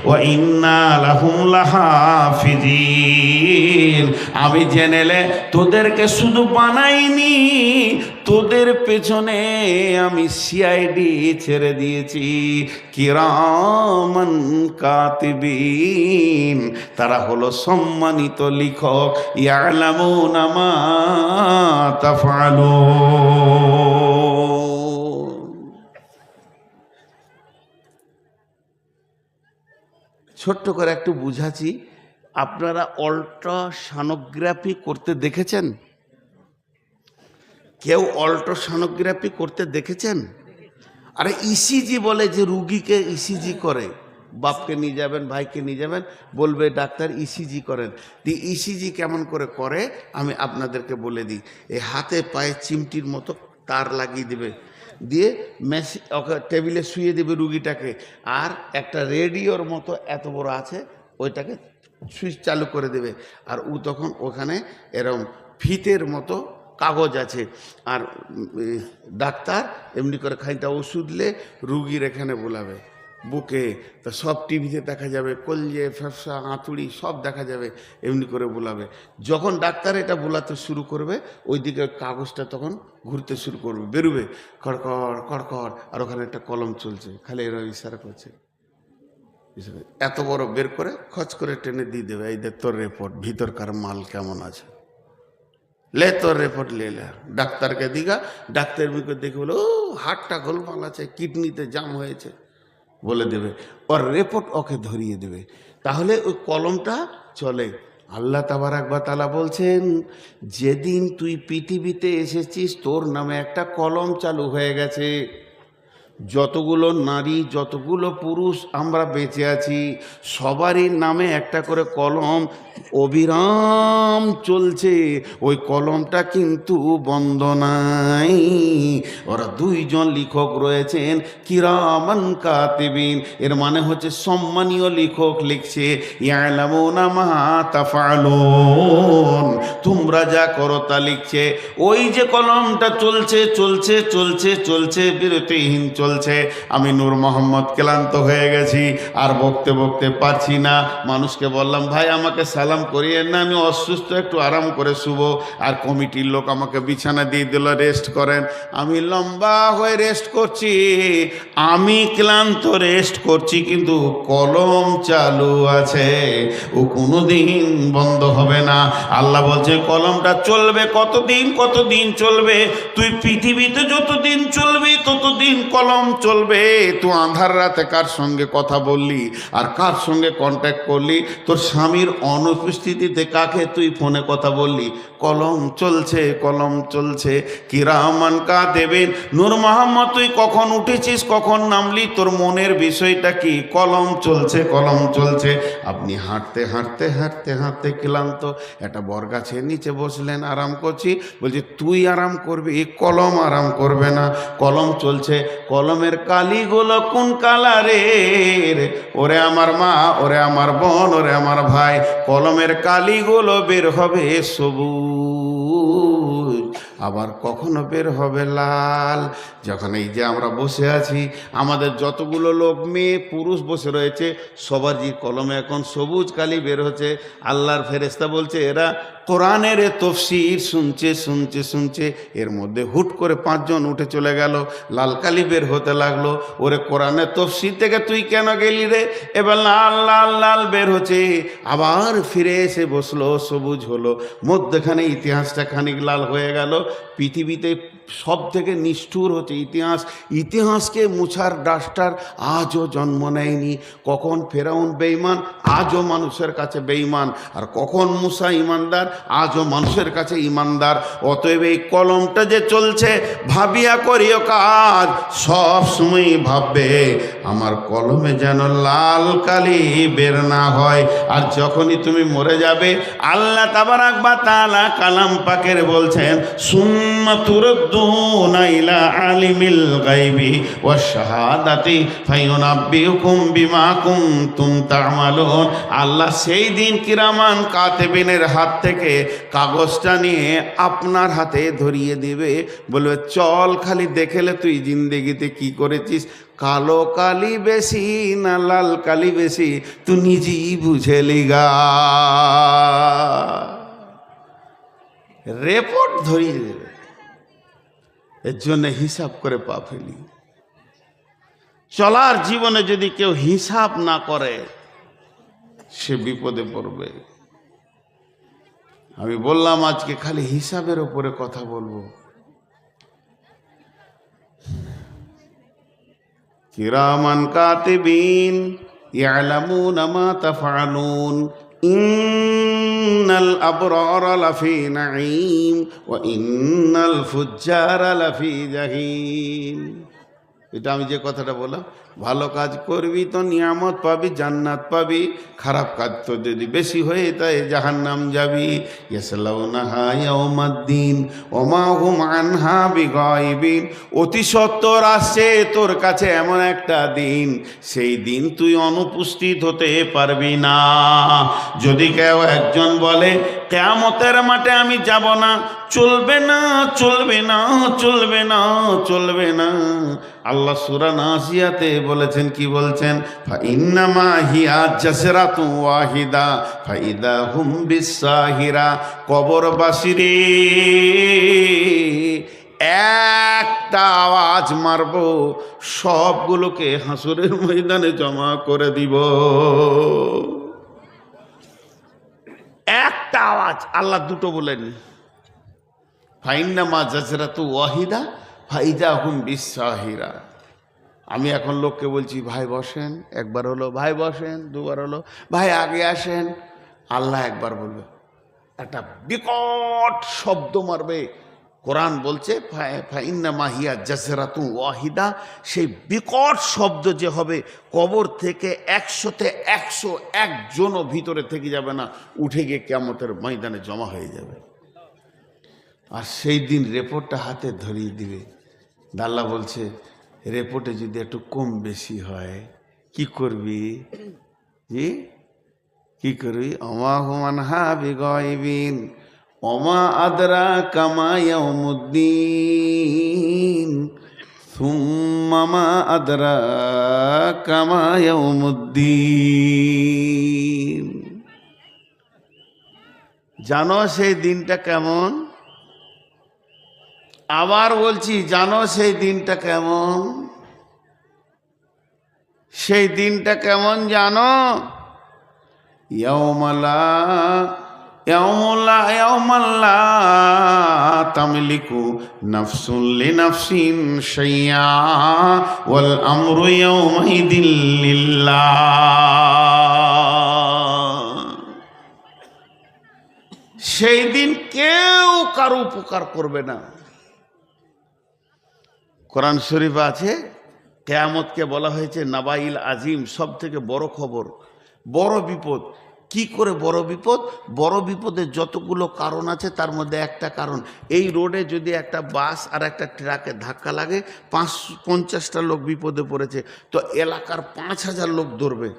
ওয়া ইন্না লাহুম লাহাফিজিন। আমি জেনেলে তোদেরকে শুধু বানাইনি, তোদের পেছনে আমি সিআইডি ছেড়ে দিয়েছি, কিরামান কাতিবিন। তারা হলো সম্মানিত লিখক, ইয়ালামুনা মা তাফআলুন। ছোট্ট করে একটু বুঝাচ্ছি, আপনারা অল্ট্রাসনোগ্রাফি করতে দেখেছেন? কেউ অল্ট্রাসনোগ্রাফি করতে দেখেছেন? আরে ইসিজি বলে, যে রুগীকে ইসিজি করে, বাপকে নিয়ে যাবেন, ভাইকে নিয়ে যাবেন, বলবে ডাক্তার ইসিজি করেন। ইসিজি কেমন করে করে আমি আপনাদেরকে বলে দিই। এই হাতে পায়ে চিমটির মতো তার লাগিয়ে দেবে, দিয়ে মেশিন ওকে টেবিলে শুয়ে দেবে রুগীটাকে, আর একটা রেডিওর মতো এত বড় আছে, ওইটাকে সুইচ চালু করে দেবে, আর ও তখন ওখানে এরকম ফিতের মতো কাগজ আছে, আর ডাক্তার এমনি করে খানিকটা ওষুধ লে রুগীর এখানে বোলাবে বুকে, তো সব টিভিতে দেখা যাবে, কলজে ফ্যাপসা আঁতুড়ি সব দেখা যাবে, এমনি করে বোলাবে। যখন ডাক্তার এটা বোলাতে শুরু করবে, ওইদিকে কাগজটা তখন ঘুরতে শুরু করবে, বেরোবে কড়কড় কড়কড়, আর ওখানে একটা কলম চলছে, খালি এরা ইশারা করছে, এত বড় বের করে খচ করে টেনে দিয়ে দেবে, এই দেখ তোর রিপোর্ট, ভিতরকার মাল কেমন আছে, ले तो रिपोर्ट ले ले। डाक्तार के दिगा, डाक्तार भी को देखे बोले ओ हार्टटा गोलमाल আছে, কিডনিতে জাম হয়েছে বলে দেবে, और রিপোর্ট ওকে ধরিয়ে দেবে, তাহলে ওই কলমটা চলে। আল্লাহ তাবারক ওয়া তাআলা বলছেন, যেদিন তুই পৃথিবীতে এসেছিস তোর নামে একটা কলম চালু হয়ে গেছে। যতগুলো নারী, যতগুলো পুরুষ আমরা বেঁচে আছি, সবারই নামে একটা করে কলম অবিরাম চলছে। ওই কলমটা কিন্তু বন্ধ নাই। ওরা দুইজন লিখক রয়েছেন, কিরামান কাতিবিন, এর মানে হচ্ছে সম্মানীয় লিখক লিখছে, ইয়ালামুনা মা তাফআলুন, তোমরা যা করো তা লিখছে। ওই যে কলমটা চলছে চলছে চলছে চলছে, বিরতিহীন চলছে। আমি নূর মোহাম্মদ ক্লান্ত হয়ে গেছি, আর বকতে বকতে পারছি না। মানুষকে বললাম, ভাই আমাকে সালাম করিয়েন না, আমি অসুস্থ, একটু আরাম করে শুব। আর কমিটির লোক আমাকে বিছানা দিয়ে দিল, রেস্ট করেন। আমি লম্বা হয়ে রেস্ট করছি, আমি ক্লান্ত রেস্ট করছি, কিন্তু কলম চালু আছে, ও কোনোদিন বন্ধ হবে না। আল্লাহ বলছে কলমটা চলবে কতদিন, কতদিন চলবে? তুই পৃথিবীতে যতদিন চলবি ততদিন কলম চলবে। তুই আঁধার রাতে কার সঙ্গে কথা বললি আর কার সঙ্গে কন্ট্যাক্ট করলি, তোর স্বামীর অনুপস্থিতিতে কাকে তুই ফোনে কথা বললি, কলম চলছে, কলম চলছে। কিরামান কাতিবিন। নূর মোহাম্মদ তুই কখন উঠেছিস, কখন নামলি, তোর মনের বিষয়টা কি? কলম চলছে, কলম চলছে। আপনি হাঁটতে হাঁটতে হাঁটতে হাঁটতে ক্লান্ত, একটা বরগাছের নিচে বসলেন, আরাম করছি, বলছে তুই আরাম করবি, কলম আরাম করবে না। কলম চলছে, কলমের কালিগুলো কোন কালারের? ওরে আমার মা, ওরে আমার বোন, ওরে আমার ভাই, কলমের কালিগুলো বের হবে সবুজ। আবার কখনো বের হবে লাল। যখন এই যে আমরা বসে আছি, আমাদের যতগুলো লোক মেয়ে পুরুষ বসে রয়েছে, সবারই কলমে এখন সবুজ কালি বের হচ্ছে। আল্লাহর ফেরেশতা বলছে এরা কোরআনের তফসির শুনছে শুনছে শুনছে, এর মধ্যে হুট করে 5 জন উঠে চলে গেল, লাল কালি বের হতে লাগলো। ওরে কোরআনের তফসির থেকে তুই কেন গেলি রে? এবার লাল লাল লাল বের হচ্ছে, আবার ফিরে এসে বসলো, সবুজ হলো, মধ্যখানে ইতিহাসটা খানিক লাল হয়ে গেল। পৃথিবীতে সব থেকে নিষ্ঠুর হচ্ছে ইতিহাস। ইতিহাসকে মুছার ডাস্টার আজও জন্ম নেয়নি। কখন ফেরাউন বেঈমান, আজও মানুষের কাছে বেঈমান, আর কখন মুসা ইমানদার, আজও মানুষের কাছে ইমানদার। অতএব এই কলমটা যে চলছে, ভাবিয়া করিও কাজ, সব সময় ভাববে আমার কলমে যেন লাল কালি বের না হয়। আর যখনই তুমি মরে যাবে, আল্লাহ তাবারাক ওয়া তাআলা কালাম পাকের বলছেন সুম্মা তুরদ্দুনা ইলা আলিমিল গায়বি ওয়াশ শাহাদাতি ফায়ুনাব্বিউকুম বিমা কুনতুম তা'মালুন। আল্লাহ সেই দিন কিরামান কাতিবিনের হাত থেকে কাগজটা নিয়ে আপনার হাতে ধরিয়ে দিবে, বলবে চল খালি দেখেলে তুই জিন্দেগিতে কি করেছিস, কালো কালি বেশি না লাল কালি বেশি, তুই নিজেই বুঝে লিগা। রিপোর্ট ধরিয়ে দেবে। এর জন্য হিসাব করে পা ফেলি। চলার জীবনে যদি কেউ হিসাব না করে, সে বিপদে পড়বে। আমি বললাম আজকে খালি হিসাবের উপরে কথা বলবো। কিরামান কাতিবিন ইয়ালামুনা মা তাফআলুন ইন্নাল আবরারা লাফি নাঈম ওয়া ইন্নাল ফুজ্জারা লাফি জাহিম। এটা আমি যে কথাটা বললাম, ভালো কাজ করবি তো নিয়ামত পাবি, জান্নাত পাবি, খারাপ কাজ তো যদি বেশি হয়ে তাই জাহান্নাম যাবি। ইয়াসলাউনাহা ইয়াউমাদ্দিন ওয়া মা হুম আনহা বিগাইবিন। অতি সত্বর আসছে তোর কাছে এমন একটা দিন, সেই দিন তুই অনুপস্থিত হতে পারবি না। যদি কেউ একজন বলে কিয়ামতের মাঠে আমি যাব না, চলবে না চলবে না চলবে না চলবে না। আল্লাহ সূরা নাসিয়াতে বলেছেন, কি বলছেন? ফাইন্নামা হিয়া জাসরাতু ওয়াহিদা ফাইদা হুম বিসাহিরা। কবরবাসীরে একটা আওয়াজ মারব, সবগুলোকে হাসরের ময়দানে জমা করে দিব। একটা আওয়াজ, আল্লাহ দুটো বলেনি। ফাইন্নামা জাসরাতু ওয়াহিদা ফাইদা হুম বিসাহিরা। আমি এখন লোককে বলছি ভাই বসেন, একবার হলো ভাই বসেন, দুবার হলো ভাই আগে আসেন। আল্লাহ একবার বলবে, একটা বিকট শব্দ মারবে। কোরআন বলছে ফাইন্নামা হিয়া জাসরাতু ওয়াহিদা। সেই বিকট শব্দ যে হবে, কবর থেকে 100-তে 101 জনও ভিতরে থেকে যাবে না, উঠে গিয়ে কিয়ামতের ময়দানে জমা হয়ে যাবে। আর সেই দিন রিপোর্টটা হাতে ধরিয়ে দিবে। আল্লাহ বলছে রিপোর্টে যদি একটু কম বেশি হয় কি করবি? জি কি করবি? ওমা হুমান হা বিগাইবিন ওমা আদরা কামা ইয়াউমুদ্দিন সুম্মা মা আদরা কামা ইয়াউমুদ্দিন। জানো সেই দিনটা কেমন? আবার বলছি, জানো সেই দিনটা কেমন? সেই দিনটা কেমন জানো? ইয়াউমাল্লা তামলিকু নাফসুন লিনাফসিন শাইআ ওয়াল আমরু ইয়াউমাইদিন লিল্লাহ। সেই দিন কেউ কারো উপকার করবে না। কোরআন শরীফ আছে, কিয়ামতকে বলা হয়েছে নাবাইল আজিম, সব থেকে বড় খবর, বড় বিপদ। কি করে বড় বিপদ? বড় বিপদের যতগুলো কারণ আছে তার মধ্যে একটা কারণ, এই রোডে যদি একটা বাস আর একটা ট্রাকে ধাক্কা লাগে, 50-50টা লোক বিপদে পড়েছে, তো এলাকার 5000 লোক ধরবে।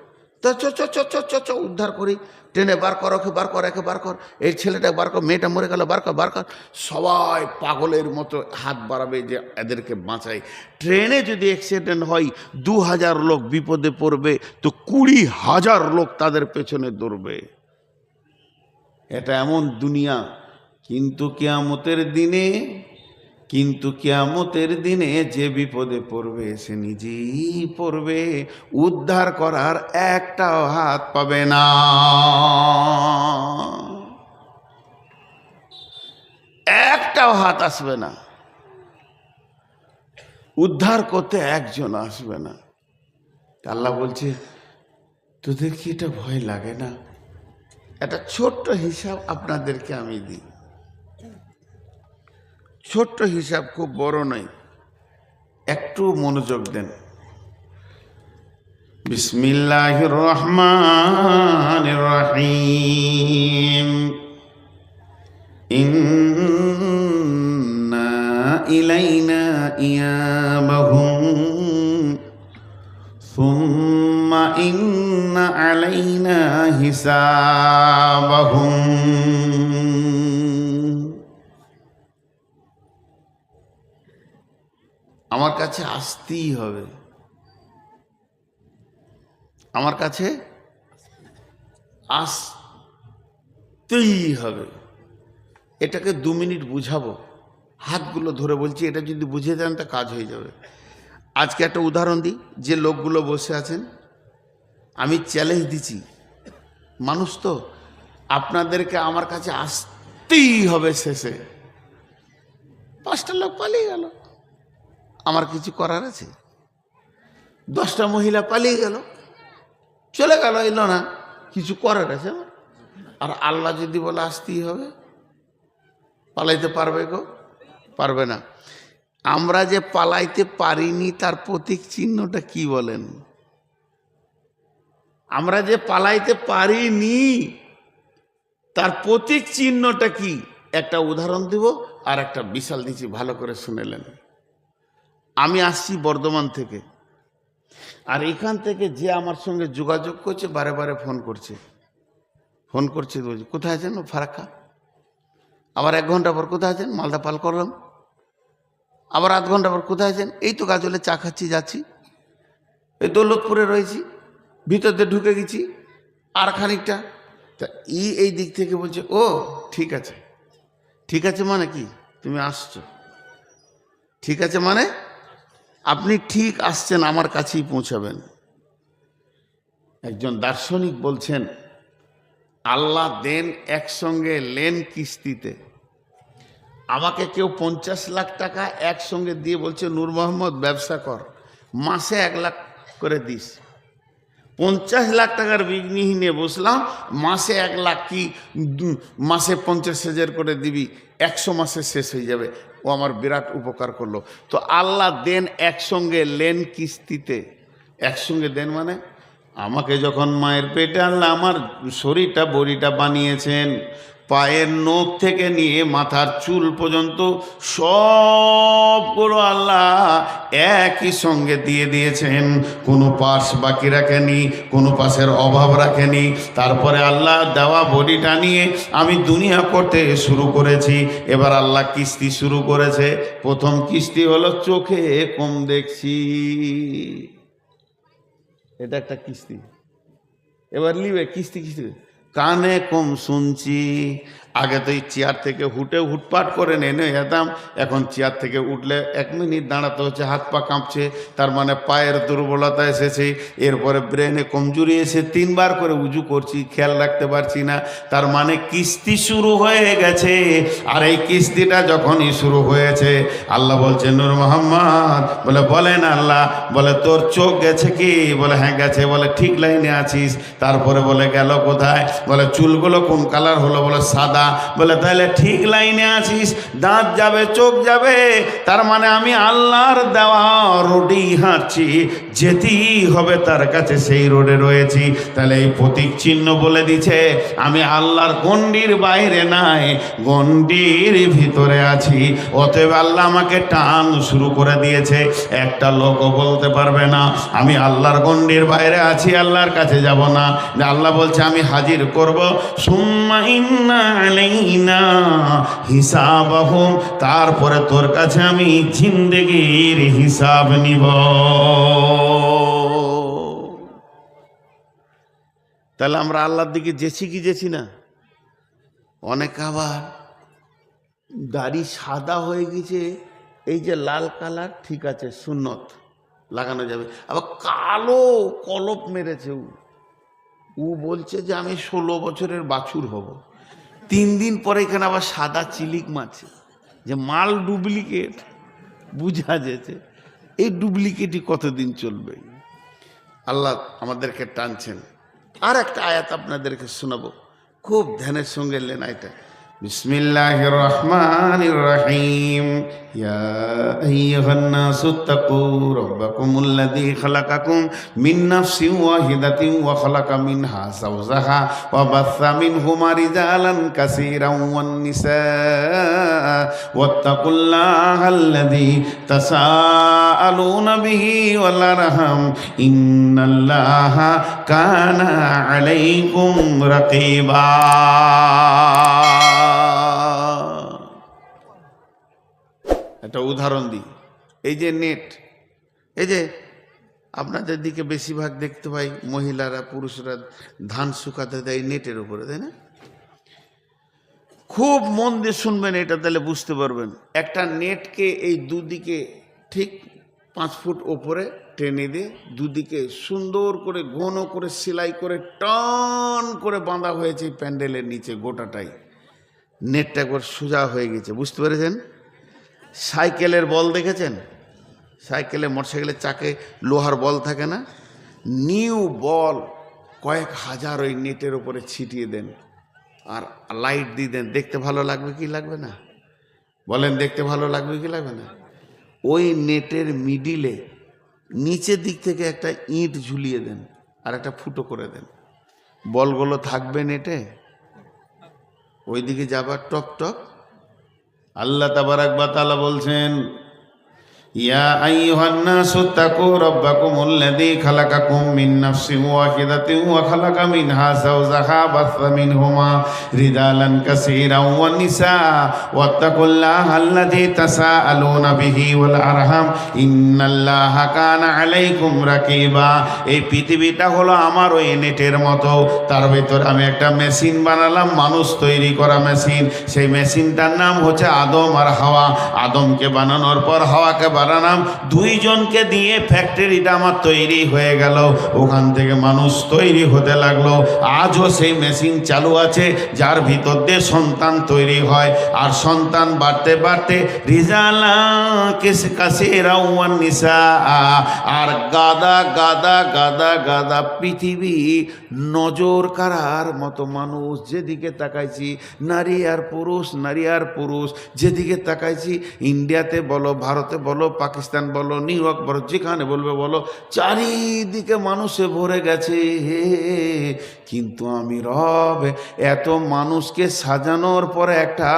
তো চ চ চ চ চ চ উদ্ধার করি, ট্রেনে বার কর, ওকে বার কর, একে বার কর, এই ছেলেটা বার কর, মেয়েটা মরে গেল, বার কর বার কর। সবাই পাগলের মতো হাত বাড়াবে যে এদেরকে বাঁচাই। ট্রেনে যদি অ্যাক্সিডেন্ট হয় 2000 লোক বিপদে পড়বে, তো 20,000 লোক তাদের পেছনে দৌড়বে। এটা এমন দুনিয়া। কিন্তু কিয়ামতের দিনে যে বিপদে পড়বে সে নিজেই পড়বে, উদ্ধার করার একটাও হাত পাবে না। একটাও হাত আসবে না, উদ্ধার করতে একজন আসবে না। আল্লাহ বলছে, তোদের কি এটা ভয় লাগে না? একটা ছোট্ট হিসাব আপনাদেরকে আমি দিই, ছোট্ট হিসাব, খুব বড় নয়, একটু মনোযোগ দেন। বিসমিল্লাহির রহমানির রহিম। ইন্না ইলাইনা ইয়াবাহুম সুম্মা ইন্না আলাইনা হিসাবাহুম। আমার কাছে আসতেই হবে, আমার কাছে আসতেই হবে। এটাকে 2 মিনিট বুঝাবো, হাতগুলো ধরে বলছি, এটা যদি বুঝে দেন তা কাজ হয়ে যাবে। আজকে একটা উদাহরণ দিই, যে লোকগুলো বসে আছেন, আমি চ্যালেঞ্জ দিচ্ছি, মানুষ তো, আপনাদেরকে আমার কাছে আসতেই হবে। শেষে 5টা লোক পালিয়ে গেল, আমার কিছু করার আছে? 10টা মহিলা পালিয়ে গেল, চলে গেল, এলো না, কিছু করার আছে আমার? আর আল্লাহ যদি বলে আসতেই হবে, পালাইতে পারবে গো? পারবে না। আমরা যে পালাইতে পারিনি তার প্রতীক চিহ্নটা কি বলেন? আমরা যে পালাইতে পারিনি তার প্রতীক চিহ্নটা কি? একটা উদাহরণ দিব আর একটা বিশাল দিচ্ছি, ভালো করে শুনেলেন। আমি আসছি বর্ধমান থেকে, আর এখান থেকে যে আমার সঙ্গে যোগাযোগ করছে, বারে বারে ফোন করছে, বলছে কোথায় আছেন? ফারাক্কা। আবার 1 ঘন্টা পর কোথায় আছেন? মালদা পাল করলাম। আবার আধ ঘন্টা পর কোথায় আছেন? এই তো গাজলে চা খাচ্ছি, যাচ্ছি, এই দৌলতপুরে রয়েছি, ভিতর দিয়ে ঢুকে গেছি, আর খানিকটা। তা এই দিক থেকে বলছে, ও ঠিক আছে। ঠিক আছে মানে কি? তুমি আসছো। ঠিক আছে মানে আপনি ঠিক আসছেন, আমার কাছেই পৌঁছাবেন। একজন দার্শনিক বলছেন, আল্লাহ দেন একসঙ্গে, লেন কিস্তিতে। আমাকে কেউ 50 লাখ টাকা একসঙ্গে দিয়ে বলছে, নূর মোহাম্মদ ব্যবসা কর, মাসে 1 লাখ করে দিস। 50 লাখ টাকার বিঘ্নি নিয়ে বসলাম, মাসে 1 লাখ কি মাসে 50,000 করে দিবি, 100 মাসে শেষ হয়ে যাবে। ও আমার বিরাট উপকার করলো। তো আল্লাহ দেন একসঙ্গে, লেন কিস্তিতে। একসঙ্গে দেন মানে আমাকে যখন মায়ের পেটে আল্লাহ আমার শরীরটা বড়িটা বানিয়েছেন, পায়ের নখ থেকে নিয়ে মাথার চুল পর্যন্ত সবগুলো আল্লাহ একই সঙ্গে দিয়ে দিয়েছেন, কোনো পাশ বাকি রাখেনি, কোনো পাশের অভাব রাখেনি। তারপরে আল্লাহ দেওয়া বডিটা নিয়ে আমি দুনিয়া করতে শুরু করেছি। এবার আল্লাহ কিস্তি শুরু করেছে। প্রথম কিস্তি হলো চোখে কম দেখছি, এটা একটা কিস্তি। এবার লিবে কিস্তি কিস্তি। কানে কম শুনছি, আগে তো এই চেয়ার থেকে হুটপাট করে নেমে যেতাম, এখন চেয়ার থেকে উঠলে 1 মিনিট দাঁড়াতে হচ্ছে, হাত পা কাঁপছে, তার মানে পায়ের দুর্বলতা এসেছে। এরপরে ব্রেনে কমজোরি এসে 3 বার করে উজু করছি, খেয়াল রাখতে পারছি না। তার মানে কিস্তি শুরু হয়ে গেছে। আর এই কিস্তিটা যখনই শুরু হয়েছে, আল্লাহ বলছে, নূর মোহাম্মদ, বলে বলেন আল্লাহ, বলে তোর চোখ গেছে কি? বলে হ্যাঁ গেছে। বলে ঠিক লাইনে আছিস। তারপরে বলে গেল কোথায়? বলে চুলগুলো কোন কালার হলো? বলে সাদা। বলে তাহলে ঠিক লাইনে আছিস, দাঁত যাবে চোখ যাবে, তার মানে আমি আল্লাহর দেওয়া রোডেই হাঁটছি, যেতেই হবে তার কাছে, সেই রোডে রয়েছি। তাহলে এই প্রতীক চিহ্ন বলে দিছে আমি আল্লাহর গণ্ডির বাইরে নাই, গণ্ডির ভিতরে আছি। অতএব আল্লাহ আমাকে টান শুরু করে দিয়েছে। একটা লোকও বলতে পারবে না আমি আল্লাহর গণ্ডির বাইরে আছি, আল্লাহর কাছে যাব না। আল্লাহ বলছে আমি হাজির করব, সুম্মা ইন্না আলাইনা হিসাবাহুম, তারপরে তোর কাছে আমি জিন্দেগির হিসাব নিব। তাহলে আমরা আল্লাহর দিকে যেছি কি যেছি না? অনেক আবার দাড়ি সাদা হয়ে গেছে, এই যে লাল কালার ঠিক আছে সুন্নত লাগানো যাবে, আবার কালো কলপ মেরেছে ও বলছে যে আমি 16 বছরের বাছুর হব। 3 দিন পরে এখানে আবার সাদা চিলিক মারছে, যে মাল ডুপ্লিকেট বুঝা যেছে। এই ডুপ্লিকেটই কতদিন চলবে? আল্লাহ আমাদেরকে টানছেন। আর একটা আয়াত আপনাদেরকে শোনাবো, খুব ধ্যানের সঙ্গে লেন এটা। বিসমিল্লাহির রহমানির রহিম। ইয়া আইয়ুহান নাসু তাকু রাব্বাকুমুল্লাযী খালাকাকুম মিন নাফসিন ওয়াহিদাতিন ওয়া খালাকা মিনহা যাওজাহা ওয়া বাসসা মিনহুমা রিজালান কাসীরান ওয়ান নিসা ওয়াত্তাকুল্লাহাল্লাযী তাসাআলুনা বিহি ওয়াল আরহাম ইন্নাল্লাহা কানা আলাইকুম রাকীবা। একটা উদাহরণ দিই, এই যে নেট, এই যে আপনাদের দিকে বেশিরভাগ দেখতে পাই মহিলারা পুরুষরা ধান শুকাতে দেয় নেটের উপরে, তাই না? খুব মন দিয়ে শুনবেন এটা, তাহলে বুঝতে পারবেন। একটা নেটকে এই দুদিকে ঠিক 5 ফুট ওপরে টেনে দিয়ে দুদিকে সুন্দর করে ঘন করে সেলাই করে টান করে বাঁধা হয়েছে প্যান্ডেলের নিচে গোটাটাই। নেটটা একবার সোজা হয়ে গেছে, বুঝতে পেরেছেন? সাইকেলের বল দেখেছেন? সাইকেলে মোটরসাইকেলের চাকে লোহার বল থাকে না? নিউ বল কয়েক হাজার ওই নেটের উপরে ছিটিয়ে দেন আর লাইট দিয়ে দেন, দেখতে ভালো লাগবে কি লাগবে না? বলেন, দেখতে ভালো লাগবে কি লাগবে না? ওই নেটের মিডিলে নিচের দিক থেকে একটা ইঁট ঝুলিয়ে দেন আর একটা ফুটো করে দেন, বলগুলো থাকবে নেটে, ওইদিকে যাবার টপ টপ। আল্লাহ তাবারাক ওয়া তাআলা বলছেন ইয়া আইয়ুহান নাসু তাকু রাব্বাকুমুল্লাযী খালাকাকুম মিন নাফসিন ওয়াহিদাতিন ওয়া খালাকা মিনহা যাওজাহা বাসসা মিনহুমা রিজালান কাসীরান ওয়ান নিসা ওয়াত্তাকুল্লাহাল্লাযী তাসাআলুনা বিহি ওয়াল আরহাম ইন্নাল্লাহা কানা আলাইকুম রাকীবা। এই পৃথিবীটা হলো আমার ওই নেটের মতো, তার ভিতর আমি একটা মেশিন বানালাম, মানুষ তৈরি করা মেশিন। সেই মেশিনটার নাম হচ্ছে আদম আর হাওয়া। আদমকে বানানোর পর হাওয়াকে বানালাম, দুইজনকে দিয়ে ফ্যাক্টরিটা আমার তৈরি হয়ে গেল, ওখান থেকে মানুষ তৈরি হতে লাগলো। আজও সেই মেশিন চালু আছে, যার ভিতর দিয়ে সন্তান তৈরি হয়, আর সন্তান বাড়তে বাড়তে রিজালা কাসীরা ওয়ান নিসা, আর গাদা গাদা গাদা গাদা পৃথিবী নজর কাড়ার মতো মানুষ। যেদিকে তাকাইছি নারী আর পুরুষ, নারী আর পুরুষ, যেদিকে তাকাইছি ইন্ডিয়াতে বলো, ভারতে বলো, পাকিস্তান বলো, নিউ ইয়র্ক বলো, যেখানে বলবে বলো, চারিদিকে মানুষে ভরে গেছে। কিন্তু আমি রব এত মানুষকে সাজানোর পরে একটা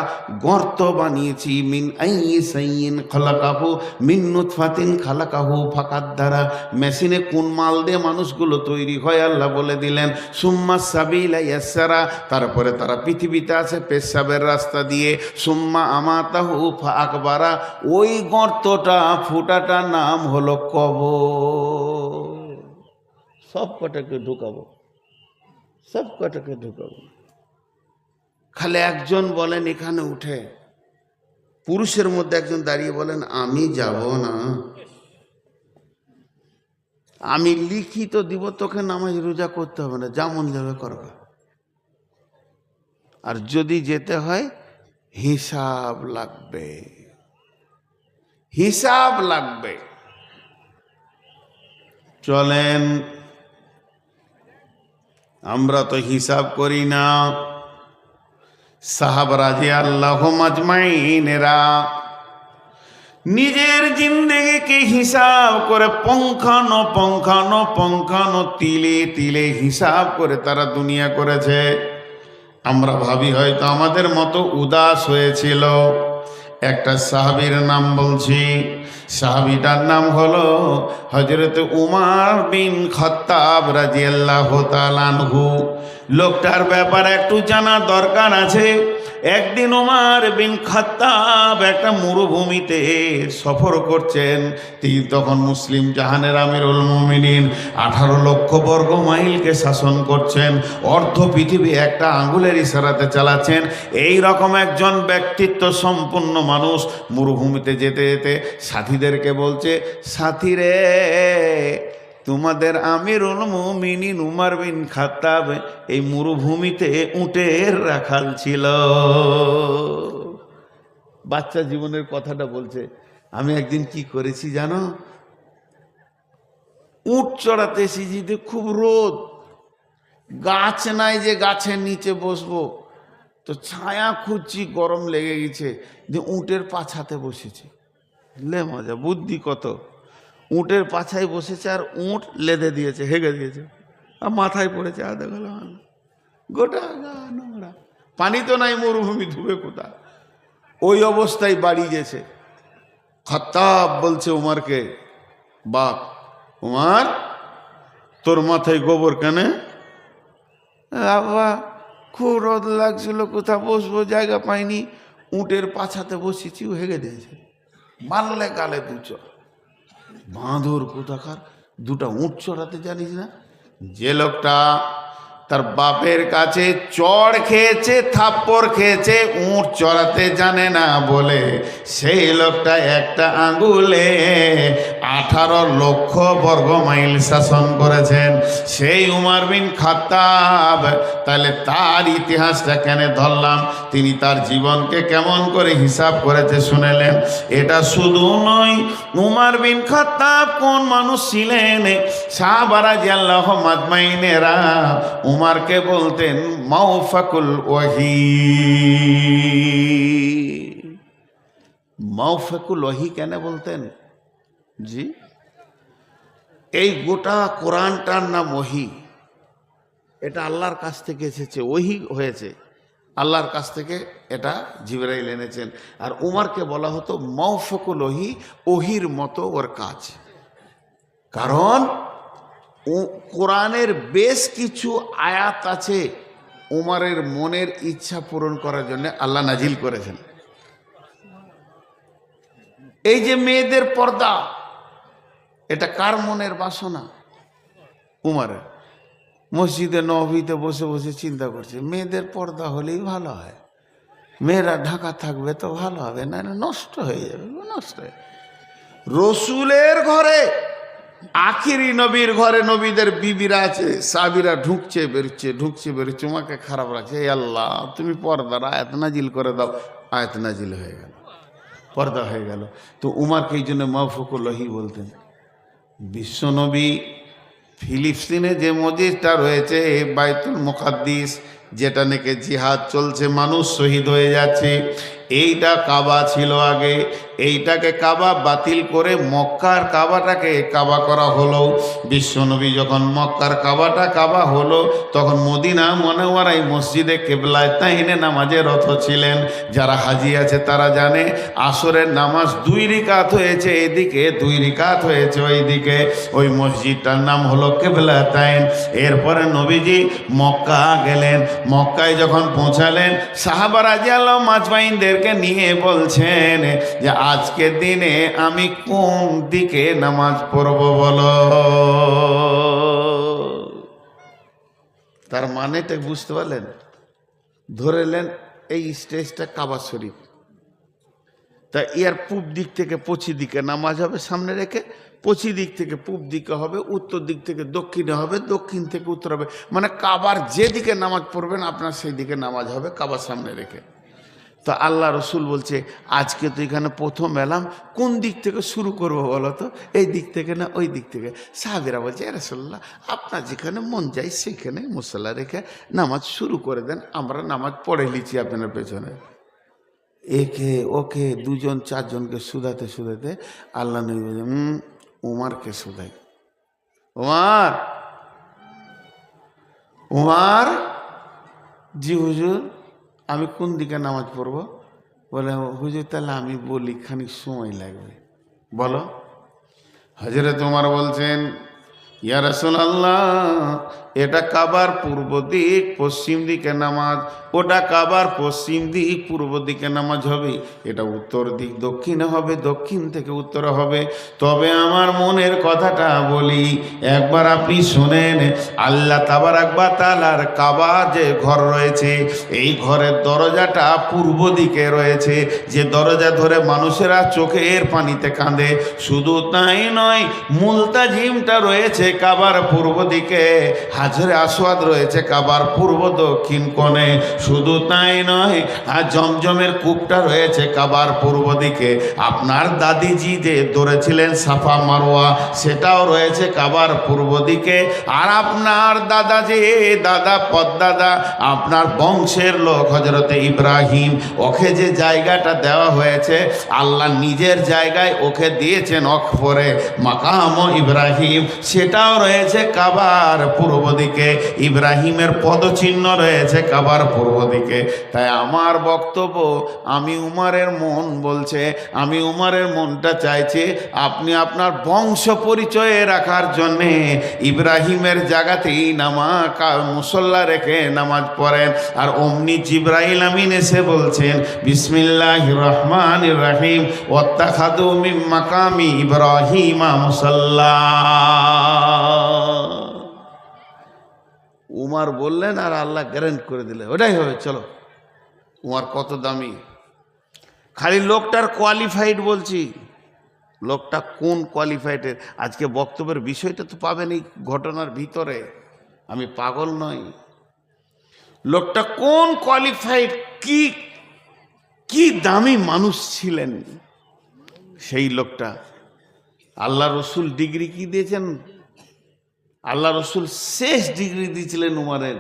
গর্ত বানিয়েছি। মিন আইয়িন খালাকাহু মিন নুতফাতিন খালাকাহু ফাকাদ্দারা। মেশিনে কোন মাল দিয়ে মানুষগুলো তৈরি হয় আল্লাহ বলে দিলেন। সুম্মা সাবিলা ইয়াসসারা, তারপরে তারা পৃথিবীতে আছে পেশাবের রাস্তা দিয়ে। সুম্মা আমাতাহু ফাআকবারা, ওই গর্তটা ফুটাটার নাম হলো কবর। সব কটাকে ঢুকাবো, সব কটাকে ঢুকাবো। খালি একজন বলেন এখানে উঠে, পুরুষের মধ্যে একজন দাঁড়িয়ে বলেন আমি যাব না, আমি লিখিত দিব, তোকে নামাজ রোজা করতে হবে না, যেমন যাবে করবে। আর যদি যেতে হয় হিসাব লাগবে, হিসাব লাগবে। চলেন, আমরা তো হিসাব করি না। সাহাবারা যে আল্লাহ মাজমাইনেরা নিজের জিন্দেগিকে হিসাব করে পঙ্খানো তিলে তিলে হিসাব করে তারা দুনিয়া করেছে। আমরা ভাবি হয়তো আমাদের মতো উদাস হয়েছিল। একটা সাহাবীর নাম বলছি, সাহাবীটার নাম হলো হযরত উমর বিন খাত্তাব রাদিয়াল্লাহু তাআলা আনহু। লোকটার ব্যাপারে একটু জানা দরকার আছে। একদিন উমর বিন খাত্তাব একটা মরুভূমিতে সফর করছেন। তিনি তখন মুসলিম জাহানের আমিরুল মুমিনিন, 18 লক্ষ বর্গ মাইলকে শাসন করছেন। অর্ধ পৃথিবী একটা আঙ্গুলের ইশারাতে চালাচ্ছেন। এই রকম একজন ব্যক্তিত্ব সম্পন্ন মানুষ মরুভূমিতে যেতে যেতে সাথীদেরকে বলছে, সাথীরে, তোমাদের আমিরুল মুমিনিন উমর বিন খাত্তাব এই মরুভূমিতে উটের রাখাল ছিল। বাচ্চা জীবনের কথাটা বলছে। আমি একদিন কি করেছি জানো, উট চড়াতে এসেছি, খুব রোদ, গাছ নাই যে গাছের নিচে বসবো, তো ছায়া খুঁজছি, গরম লেগে গেছে, যে উটের পাছাতে বসেছি। লে মজা, বুদ্ধি কত! উটের পাছায় বসেছে আর উট লেদে দিয়েছে, হেগে দিয়েছে, আর মাথায় পড়েছে আধা গলা, গোটা গা নোংরা, পানি তো নাই, মরুভূমি, ধুবে কোথা। ওই অবস্থায় বাড়ি গেছে। খাত্তাব বলছে উমরকে, বাপ উমর, তোর মাথায় গোবর কেন? বাবা, খুব রোদ লাগছিল, কোথা বসবো, জায়গা পাইনি, উটের পাছাতে বসেছি, ও হেগে দিয়েছে। মারলে গালে দুচো। বাঁদর কোথাকার, দুটা উট চড়াতে জানিস না? যে লোকটা তার বাপের কাছে চড় খেয়েছে, থাপ্পড় খেয়েছে, উট চড়াতে জানে না বলে সেই লোকটা একটা আঙ্গুলে 18 লক্ষ বর্গ মাইল শাসন করেছেন, সেই উমর বিন খাত্তাব। তাহলে তার ইতিহাসটা কেন ধরলাম? তিনি তার জীবনকে কেমন করে হিসাব করেছে শুনেলেন। এটা শুধু নয়, উমর বিন খাত্তাব কোন মানুষ ছিলেন? সাহাবারা রাদিয়াল্লাহু মাজমাইনেরা উমরকে বলতেন মাওফাকুল ওয়াহি। মাওফাকুল ওয়াহি কেন বলতেন? জি, এই গোটা কোরআনটার নাম ওহি। এটা আল্লাহর কাছ থেকে এসেছে, ওহি হয়েছে আল্লাহর কাছ থেকে, এটা জিবরাইল এনেছেন। আর উমরকে বলা হতো মাওফাকুল ওহি, ওহির মতো ওর কাজ। কারণ কোরআনের বেশ কিছু আয়াত আছে উমরের মনের ইচ্ছা পূরণ করার জন্য আল্লাহ নাজিল করেছেন। এই যে মেয়েদের পর্দা, এটা কার মনের বাসনা? উমরের। মসজিদে নববীতে বসে বসে চিন্তা করছে, মেয়েদের পর্দা হলেই ভালো হয়, মেয়েরা ঢাকা থাকবে তো ভালো হবে, না নষ্ট হয়ে যাবে, নষ্ট হয়ে। রসুলের ঘরে, আখিরি নবীর ঘরে, নবীদের বিবিরা আছে, সাহাবীরা ঢুকছে বেরোচ্ছে, তোমাকে খারাপ লাগছে, এই আল্লাহ তুমি পর্দার আয়াত নাজিল করে দাও। আয়াত নাজিল হয়ে গেল, পর্দা হয়ে গেল। তো উমরকে এই জন্য মাওফাকুল ওহি বলতেন। বিশ্বনবী ফিলিস্তিনে যে মসজিদটা রয়েছে বাইতুল মুকাদ্দিস, যেটা নাকি জিহাদ চলছে, মানুষ শহীদ হয়ে যাচ্ছে, এইটা কাবা ছিল আগে। এইটাকে কাবা বাতিল করে মক্কার কাবাটাকে কাবা করা হলো। বিশ্বনবী যখন মক্কার কাবাটা কাবা হলো, তখন মদিনা মুনাওয়ারায় মসজিদে কিবলায় তাইনে নামাজে রত ছিলেন। যারা হাজি আছে তারা জানে, আসরের নামাজ 2 রাকাত হয়েছে এদিকে, 2 রাকাত হয়েছে ওইদিকে। ওই মসজিদটার নাম হলো কিবলা তাইন। এরপরে নবীজি মক্কা গেলেন। মক্কায় যখন পৌঁছালেন, সাহাবারা রাদিয়াল্লাহু মাজমাইনদেরকে নিয়ে বলছেন যে আজকের দিনে আমি কোন দিকে নামাজ পড়ব বলো। তার মানেটা বুঝতে পারলেন? ধরেলেন এই স্টেজটা কাবা শরীফ, তা এর পূব দিক থেকে পশ্চিম দিকে নামাজ হবে সামনে রেখে, পশ্চিম দিক থেকে পূব দিকে হবে, উত্তর দিক থেকে দক্ষিণে হবে, দক্ষিণ থেকে উত্তর হবে। মানে কাবার যেদিকে নামাজ পড়বেন আপনার সেই দিকে নামাজ হবে কাবার সামনে রেখে। তো আল্লাহ রসুল বলছে আজকে তো এখানে প্রথম এলাম, কোন দিক থেকে শুরু করবো বলো তো, এই দিক থেকে না ওই দিক থেকে? সাহাবীরা বলছে ইয়া রাসূলুল্লাহ, আপনার যেখানে মন যায় সেখানে মুসাল্লা রেখে নামাজ শুরু করে দেন, আমরা নামাজ পড়ে নিচ্ছি আপনার পেছনে। একে ওকে দুজন চারজনকে শুধাতে শুধাতে আল্লাহ নবী বলছে উমারকে শুধাই। উমার, উমার, জি হুজুর, আমি কোন দিকে নামাজ পড়বো? বলে হুজুর তাহলে আমি বলি, খানিক সময় লাগবে, বলো। হযরত ওমর বলছেন ইয়া রাসূলুল্লাহ, এটা কাবার পূর্ব দিক পশ্চিম দিকে নামাজ, ওটা কাবার পশ্চিম দিক পূর্ব দিকে নামাজ হবে, এটা উত্তর দিক দক্ষিণে হবে, দক্ষিণ থেকে উত্তরে হবে। তবে আমার মনের কথাটা বলি, একবার আপনি শুনেন, আল্লাহ তাবারাক ওয়া তাআলার কাবা যে ঘর রয়েছে, এই ঘরের দরজাটা পূর্ব দিকে রয়েছে, যে দরজা ধরে মানুষেরা চোখের পানিতে কাঁদে। শুধু তাই নয়, মুলতাজিমটা রয়েছে কাবার পূর্ব দিকে, হাজরে আসওয়াদ রয়েছে কাবার পূর্ব দক্ষিণ কোণে। শুধু তাই নয়, আর জমজমের কূপটা রয়েছে কাবার পূর্ব দিকে। আপনার দাদিজি যে ধরেছিলেন সাফা মারওয়া, সেটাও রয়েছে কাবার পূর্ব দিকে। আর আপনার দাদা যে দাদা পদ্দাদা, আপনার বংশের লোক হযরতে ইব্রাহিম, ওকে যে জায়গাটা দেওয়া হয়েছে, আল্লাহ নিজের জায়গায় ওকে দিয়েছেন অক্ষরে মাকাম ইব্রাহিম, সেটাও রয়েছে কাবার পূর্ব দিকে। ইব্রাহিমের পদচিহ্ন রয়েছে কাবার পূর্ব দিকে। তাই আমার বক্তব্য, আমি উমারের মন বলছে, আমি উমারের মনটা চাইছে আপনি আপনার বংশ পরিচয় রাখার জন্যে ইব্রাহিমের জায়গাতেই মুসল্লা রেখে নামাজ পড়েন। আর অমনি জিবরাইল আমিন এসে বলছেন বিসমিল্লাহির রহমানির রহিম ওয়াত্তাখাযু মিন মাকামি ইব্রাহিমা মুসাল্লা। উমার বললেন আর আল্লাহ গ্যারেন্ট করে দিলে ওটাই হবে, চলো। উমার কত দামি, খালি লোকটার কোয়ালিফাইড বলছি, লোকটা কোন কোয়ালিফাইডের। আজকে বক্তব্যের বিষয়টা তো পাবেন এই ঘটনার ভিতরে, আমি পাগল নই। লোকটা কোন কোয়ালিফাইড, কি কি দামি মানুষ ছিলেন সেই লোকটা। আল্লাহ রসুল ডিগ্রি কি দিয়েছেন? আল্লাহ রসুল শেষ ডিগ্রি দিয়েছিলেন উমারের।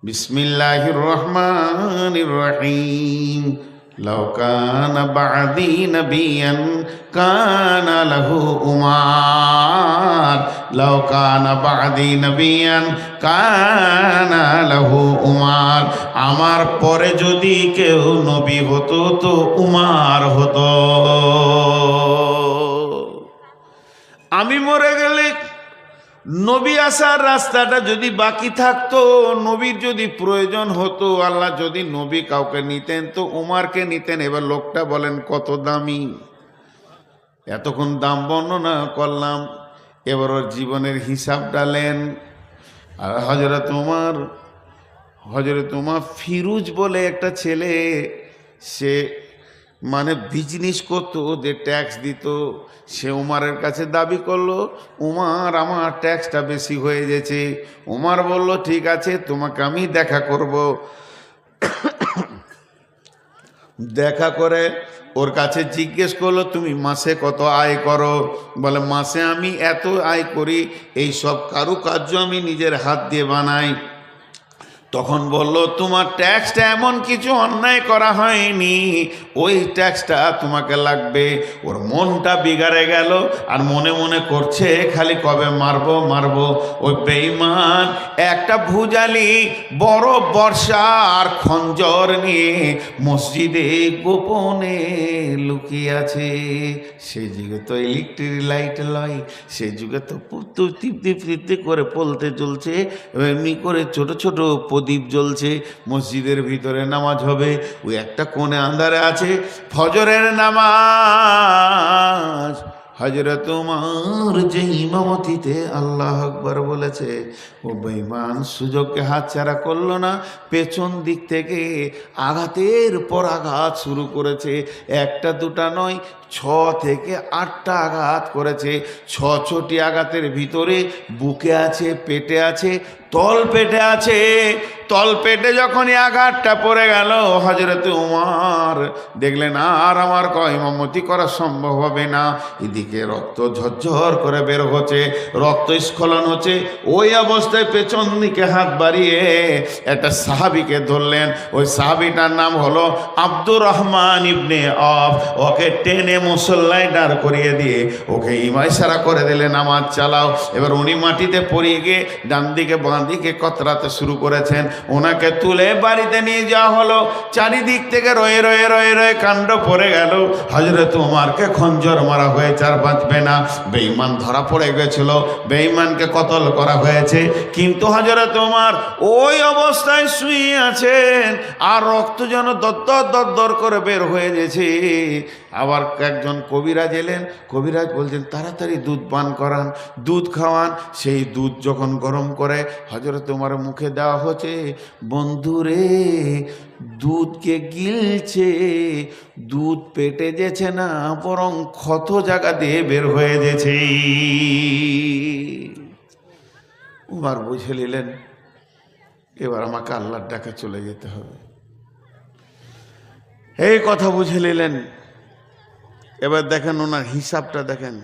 বিসমিল্লাহির রহমানির রহিম লাউ কানা বা'দি নাবিয়ান কানা লাহু উমার, লাউ কানা বা'দি নাবিয়ান কানা লাহু উমার। আমার পরে যদি কেউ নবী হতো তো উমার হতো। আমি মরে গেলে নবী আসার রাস্তাটা যদি বাকি থাকতো, নবীর যদি প্রয়োজন হতো, আল্লাহ যদি নবী কাউকে নিতেন তো উমারকে নিতেন। এবার লোকটা বলেন কত দামি। এতক্ষণ দাম বর্ণনা করলাম, এবার ওর জীবনের হিসাব ডালেন। আর হযরত উমার ফিরুজ বলে একটা ছেলে, সে মানে বিজনেস করতো, ওদের ট্যাক্স দিত। সে উমারের কাছে দাবি করলো উমার আমার ট্যাক্সটা বেশি হয়ে গেছে। উমার বলল ঠিক আছে, তোমাকে আমি দেখা করব। দেখা করে ওর কাছে জিজ্ঞেস করলো তুমি মাসে কত আয় করো? বলে মাসে আমি এত আয় করি, এই সব কারুকার্য আমি নিজের হাত দিয়ে বানাই। তখন বলল তোমার ট্যাক্সটা এমন কিছু অন্যায় করা হয়নি, ওই ট্যাক্সটা তোমাকে লাগবে। ওর মনটা বিগাড়ে গেল, আর মনে মনে করছে খালি কবে মারবো মারবো। ওই বেঈমান একটা ভুজালি বড় বর্ষা আর খঞ্জর নিয়ে মসজিদে গোপনে লুকিয়ে আছে। সেই যুগে তো ইলেকট্রিক লাইট লয়, সেই যুগে তো তৃপ্তি করে পলতে চলছে, এমনি করে ছোট ছোট প্রদীপ জ্বলছে। মসজিদের ভিতরে নামাজ হবে, ওই একটা কোণে আন্ধারে আছে ফজরের নামাজ। হযরত উমর যে ইমামতিতে আল্লাহু আকবার বলেছে, ও বেঈমান সুযোগকে হাতছাড়া করলো না, পেছন দিক থেকে আঘাতের পর আঘাত শুরু করেছে। একটা দুটা নয়, 6 থেকে 8টা আঘাত করেছে। 6টি আঘাতের ভিতরে বুকে আছে, পেটে আছে, তল পেটে আছে। তলপেটে যখনই আঘাতটা পড়ে গেল হযরত উমর দেখলেন আর আমার ইমামতি করা সম্ভব হবে না। এদিকে রক্ত ঝরঝর করে বের হচ্ছে, রক্ত স্খলন হচ্ছে। ওই অবস্থায় পেছন দিকে হাত বাড়িয়ে একটা সাহাবীকে ধরলেন। ওই সাহাবীটার নাম হলো আব্দুর রহমান ইবনে আওফ। ওকে টেনে মুসল্লায় দাঁড় করিয়ে দিয়ে ওকে ইশারা করে দিলেন নামাজ চালাও। এবার উনি মাটিতে পড়ে গিয়ে ডান দিকে বাঁ দিকে কতরাতে শুরু করেছেন। ওনাকে তুলে বাড়িতে নিয়ে যাওয়া হলো। চারিদিক থেকে রয়ে রয়ে রয়ে রয়ে কাণ্ড পড়ে গেল। হযরত উমরকে খঞ্জর মারা হয়েছে, আর বাঁচবে না। বেঈমান ধরা পড়ে গেছিল, বেঈমানকে কতল করা হয়েছে। কিন্তু হযরত উমর ওই অবস্থায় শুয়ে আছেন, আর রক্ত যেন দরদর দরদর করে বের হয়ে গেছে। আবার একজন কবিরাজ এলেন। কবিরাজ বলছেন তাড়াতাড়ি দুধ পান করান, দুধ খাওয়ান। সেই দুধ যখন গরম করে হযরত উমরের মুখে দেওয়া হচ্ছে, বন্ধুরে দুধকে গিলছে, দুধ পেটে যেছে না, বরং ক্ষত জায়গা দিয়ে বের হয়ে গেছে। উমর বুঝে নিলেন এবার আমাকে আল্লাহর ডাকে চলে যেতে হবে। এই কথা বুঝে নিলেন। এবার দেখেন ওনার হিসাবটা দেখেন,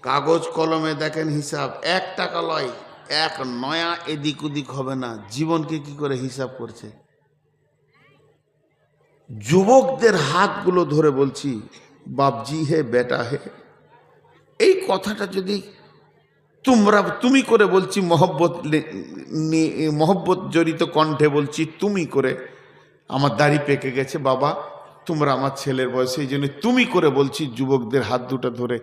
কাগজ কলমে দেখেন হিসাব। 1 টাকা লয়, 1 নয়া এদিক ওদিক হবে না। জীবনকে কি করে হিসাব করছে। যুবকদের হাতগুলো ধরে বলছি, বাপজি হে বেটা হে, এই কথাটা যদি তুমি করে বলছি, মহব্বত জড়িত কণ্ঠে বলছি, তুমি করে। আমার দাড়ি পেকে গেছে বাবা, তোমরা আমার ছেলের বয়সে, এই জন্য তুমি করে বলছি যুবকদের হাত দুটো ধরে।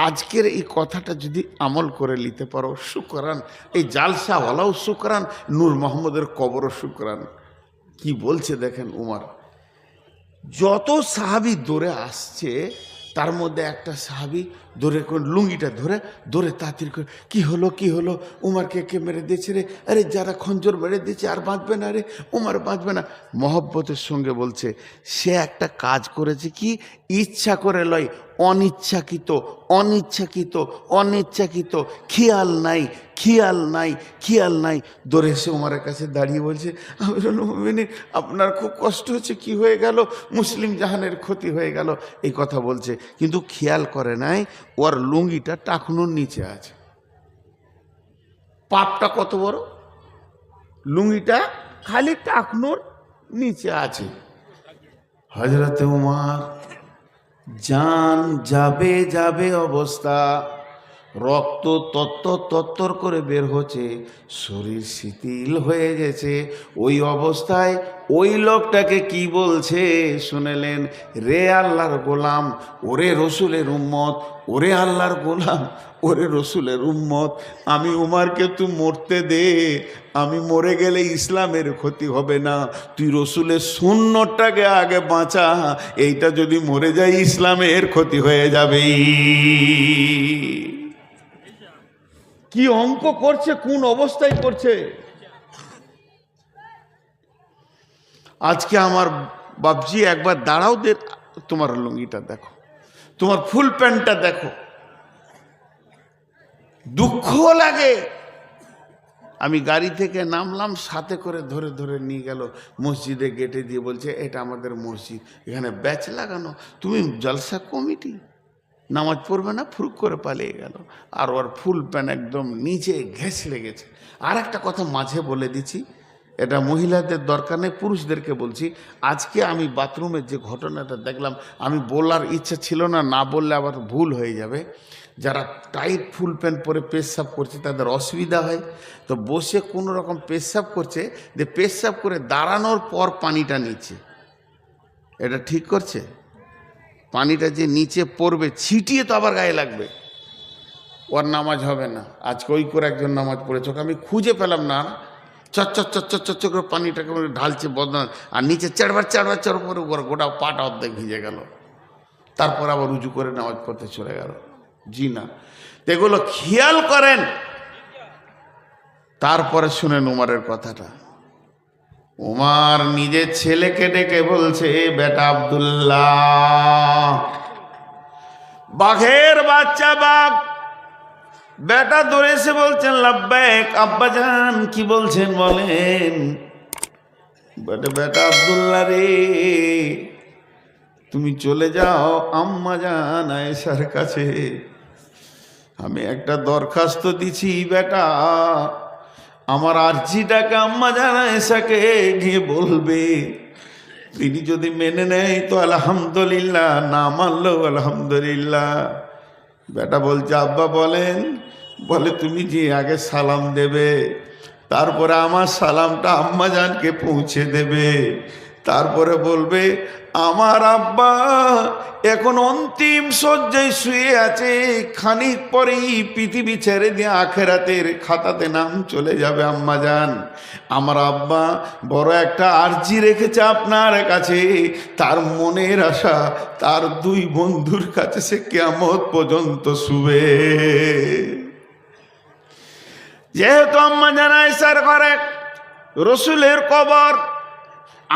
আজকের এই কথাটা যদি আমল করে নিতে পারো শুকরান। এই জালসাওয়ালাও শুকরান, নূর মোহাম্মদের কবরও শুকরান। কি বলছে দেখেন উমর। যত সাহাবি দৌড়ে আসছে তার মধ্যে একটা সাহাবি দৌড়ে লুঙ্গিটা ধরে ধরে তাড়াতাড়ি করে, কি হলো কি হলো, উমরকে কে মেরে দিয়েছে রে, আরে যারা খঞ্জর মেরে দিয়েছে আর বাঁচবে না রে, উমর বাঁচবে না। মহব্বতের সঙ্গে বলছে সে একটা কাজ করেছে, কি ইচ্ছা করে লয়, অনিচ্ছাকৃত অনিচ্ছাকৃত অনিচ্ছাকৃত, খেয়াল নাই খেয়াল নাই খেয়াল নাই। দৌড়ে এসে উমরের কাছে দাঁড়িয়ে বলছে, আমিরুল মুমিনিন আপনার খুব কষ্ট হচ্ছে, কি হয়ে গেল, মুসলিম জাহানের ক্ষতি হয়ে গেল, এই কথা বলছে। কিন্তু খেয়াল করে নাই ওর লুঙ্গিটা টাকনুর নিচে আছে। পাপটা কত বড়, লুঙ্গিটা খালি টাকনুর নিচে আছে। হযরত উমর জান যাবে যাবে অবস্থা, রক্ত তত্তর করে বের হচ্ছে, শরীর শিথিল হয়ে গেছে। ওই অবস্থায় ওই লোকটাকে কি বলছে শুনেলেন, রে আল্লাহর গোলাম, ওরে রসুলের উম্মত, ওরে আল্লাহর গোলাম, ওরে রসুলের উম্মত, আমি উমরকে তুই মরতে দে, আমি মরে গেলে ইসলামের ক্ষতি হবে না, তুই রসুলের সুন্নতটাকে আগে বাঁচা, এইটা যদি মরে যায় ইসলামের ক্ষতি হয়ে যাবে। কি অঙ্ক করছে, কোন অবস্থায় করছে। আজকে আমার বাপজি একবার দাঁড়াও, দে তোমার লুঙ্গিটা দেখো, তোমার ফুল প্যান্টটা দেখো, দুঃখ লাগে। আমি গাড়ি থেকে নামলাম, সাথে করে ধরে ধরে নিয়ে গেল মসজিদে, গেটে দিয়ে বলছে এটা আমাদের মসজিদ, এখানে ব্যাচ লাগানো, তুমি জলসা কমিটি, নামাজ পড়বে না, ফুরুক করে পালিয়ে গেল। আর ওর ফুল প্যান্ট একদম নিচে ঘেঁষ লেগেছে। আর একটা কথা মাঝে বলে দিচ্ছি, এটা মহিলাদের দরকার নেই, পুরুষদেরকে বলছি। আজকে আমি বাথরুমের যে ঘটনাটা দেখলাম, আমি বলার ইচ্ছা ছিল না, না বললে আবার ভুল হয়ে যাবে। যারা টাইট ফুল প্যান্ট পরে পেশাব করছে তাদের অসুবিধা হয়, তো বসে কোনো রকম পেশাব করছে, যে পেশাব করে দাঁড়ানোর পর পানিটা নিচে, এটা ঠিক করছে? পানিটা যে নিচে পড়বে ছিটিয়ে তো আবার গায়ে লাগবে, ওর নামাজ হবে না। আজকে ওই করে একজন নামাজ পড়েছে, ওকে আমি খুঁজে পেলাম না, চচ্চর করে পানিটাকে ঢালছে বদনাম, আর নিচে চারবার পরে গোটা পাটা অর্ধেক ভিজে গেল। তারপর আবার উজু করে নামাজ পড়তে চলে গেল। জি না, এগুলো খেয়াল করেন। তারপরে শুনেন উমরের কথাটা। উমর নিজের ছেলেকে ডেকে বলছে, বেটা আব্দুল্লাহ, বাঘের বাচ্চা বাঘ, বেটা দৌড়ে এসে বলছেন লাব্বাইক আব্বাজান, কি বলছেন বলেন। বেটা আব্দুল্লাহ রে, তুমি চলে যাও আম্মা জান আয়েশার কাছে, আমি একটা দরখাস্ত দিছি বেটা, আমার আর্জিটাকে আম্মা জান আয়েশাকে গিয়ে বলবে, তিনি যদি মেনে নেয় তো আলহামদুলিল্লাহ, না মানলেও আলহামদুলিল্লাহ। বেটা বলছে আব্বা বলেন। বলে তুমি যে আগে সালাম দেবে, তারপরে আমার সালামটা আম্মা জানকে পৌঁছে দেবে, তারপরে বলবে আমার আব্বা এখন অন্তিম শয্যায় শুয়ে আছে, খানিক পরেই পৃথিবী ছেড়ে দিয়ে আখেরাতের খাতাতে নাম চলে যাবে। আম্মা জান, আমার আব্বা বড় একটা আর্জি রেখেছে আপনার কাছে, তার মনের আশা তার দুই বন্ধুর কাছে সে কিয়ামত পর্যন্ত শুবে। যেহেতু আম্মা জান আয়েশার ঘরে রসুলের কবর,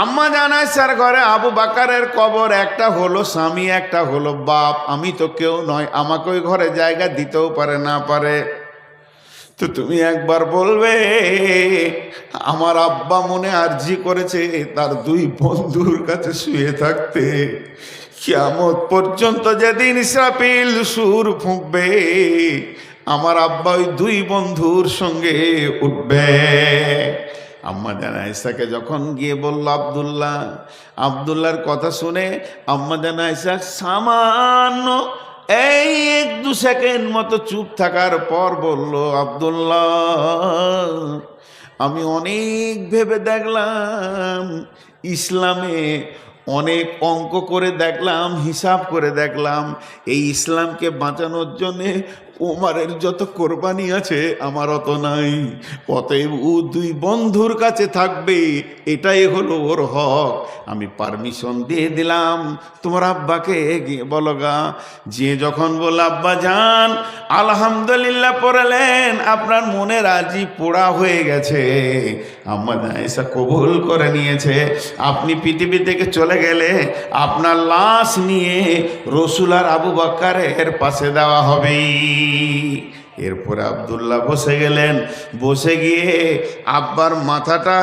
আম্মা জান আয়েশার ঘরে আবু বাকারের কবর, একটা হলো স্বামী একটা হলো বাপ, আমি তো কেউ নয়, আমাকে ওই ঘরে জায়গা দিতেও পারে না পারে। তো তুমি একবার বলবে আমার আব্বা মনে আর্জি করেছে তার দুই বন্ধুর কাছে শুয়ে থাকতে, কিয়ামত পর্যন্ত যেদিন ইসরাফিল সুর ফুঁকবে আমার আব্বা ওই দুই বন্ধুর সঙ্গে উঠবে। আম্মা জান আয়েশাকে যখন গিয়ে বলল আব্দুল্লাহর কথা শুনে আম্মা জান আয়েশা সামান্য এই 1-2 সেকেন্ড মতো চুপ থাকার পর বলল, আব্দুল্লাহ আমি অনেক ভেবে দেখলাম, ইসলামে অনেক অঙ্ক করে দেখলাম, হিসাব করে দেখলাম, এই ইসলামকে বাঁচানোর জন্যে ওমরের যত কোরবানি আছে আমার অত নাই, অতএব ও দুই বন্ধুর কাছে থাকবে, এটাই হলো ওর হক, আমি পারমিশন দিয়ে দিলাম, তোমার আব্বাকে গিয়ে বলো গা। যে যখন বলল আব্বা যান আলহামদুলিল্লাহ পড়লেন, আপনার মনের আর্জি পোড়া হয়ে গেছে, আম্মা আয়েশা কবুল করে নিয়েছে, আপনি পৃথিবী থেকে চলে গেলে আপনার লাশ নিয়ে রসুল আর আবু বকরের পাশে দেওয়া হবে। এরপরে আব্দুল্লাহ বসে গেলেন, বসে গিয়ে আব্বার মাথাটা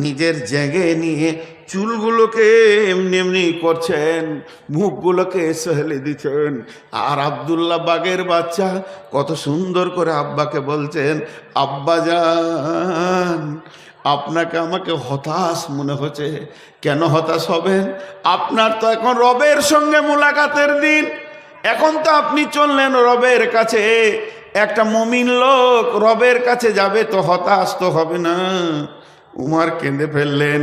নিজের জায়গায় নিয়ে চুলগুলোকে এমনি এমনি করছেন, মুখগুলোকে সহেলে দিচ্ছেন, আর আব্দুল্লাহ বাগের বাচ্চা কত সুন্দর করে আব্বাকে বলছেন, আব্বা যান আপনাকে আমাকে হতাশ মনে হচ্ছে। কেন হতাশ হবেন? আপনার তো এখন রবের সঙ্গে মুলাকাতের দিন, এখন তো আপনি চললেন রবের কাছে, একটা মুমিন লোক রবের কাছে যাবে তো হতাশ তো হবে না। উমর কেঁদে ফেললেন,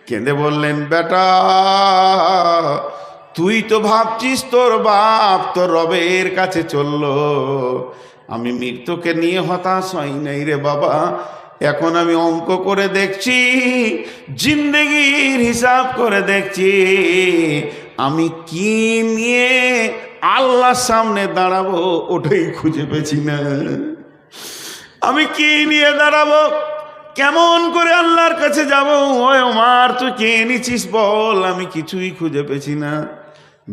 কেঁদে বললেন বেটা তুই তো ভাবছিস তোর বাপ তোর রবের কাছে চললো, আমি মৃত্যুকে নিয়ে হতাশ হই নাই রে বাবা, এখন আমি অঙ্ক করে দেখছি, জিন্দেগির হিসাব করে দেখছি, আমি কি নিয়ে আল্লাহর সামনে দাঁড়াবো ওটাই খুঁজে পেছি না। আমি কি নিয়ে দাঁড়াবো, কেমন করে আল্লাহর কাছে যাবো? ওই ওমর তুই কে নিছিস বল, আমি কিছুই খুঁজে পেছি না।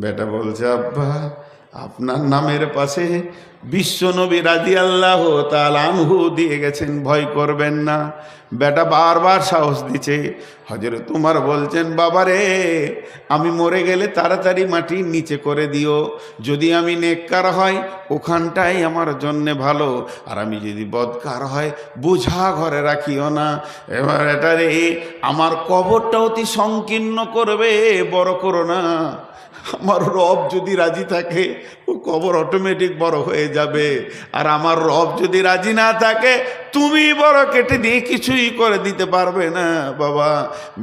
বেটা বলছে আব্বা আপনার নামের পাশে বিশ্বনবী রাদিয়াল্লাহু তাআলা আনহু দিয়ে গেছেন, ভয় করবেন না। বেটা বারবার সাহস দিচ্ছে। হযরত উমর বলছেন বাবারে আমি মরে গেলে তাড়াতাড়ি মাটির নিচে করে দিও, যদি আমি নেককার হয় ওখানটাই আমার জন্যে ভালো, আর আমি যদি বদকার হয় বোঝা ঘরে রাখিও না। এবার এটারে আমার কবরটা অতি সংকীর্ণ করবে, বড় করো না। আমার রব যদি রাজি থাকে ও কবর অটোমেটিক বড় হয়ে যাবে, আর আমার রব যদি রাজি না থাকে তুমি বড় কেটে দিয়ে কিছুই করে দিতে পারবে না। বাবা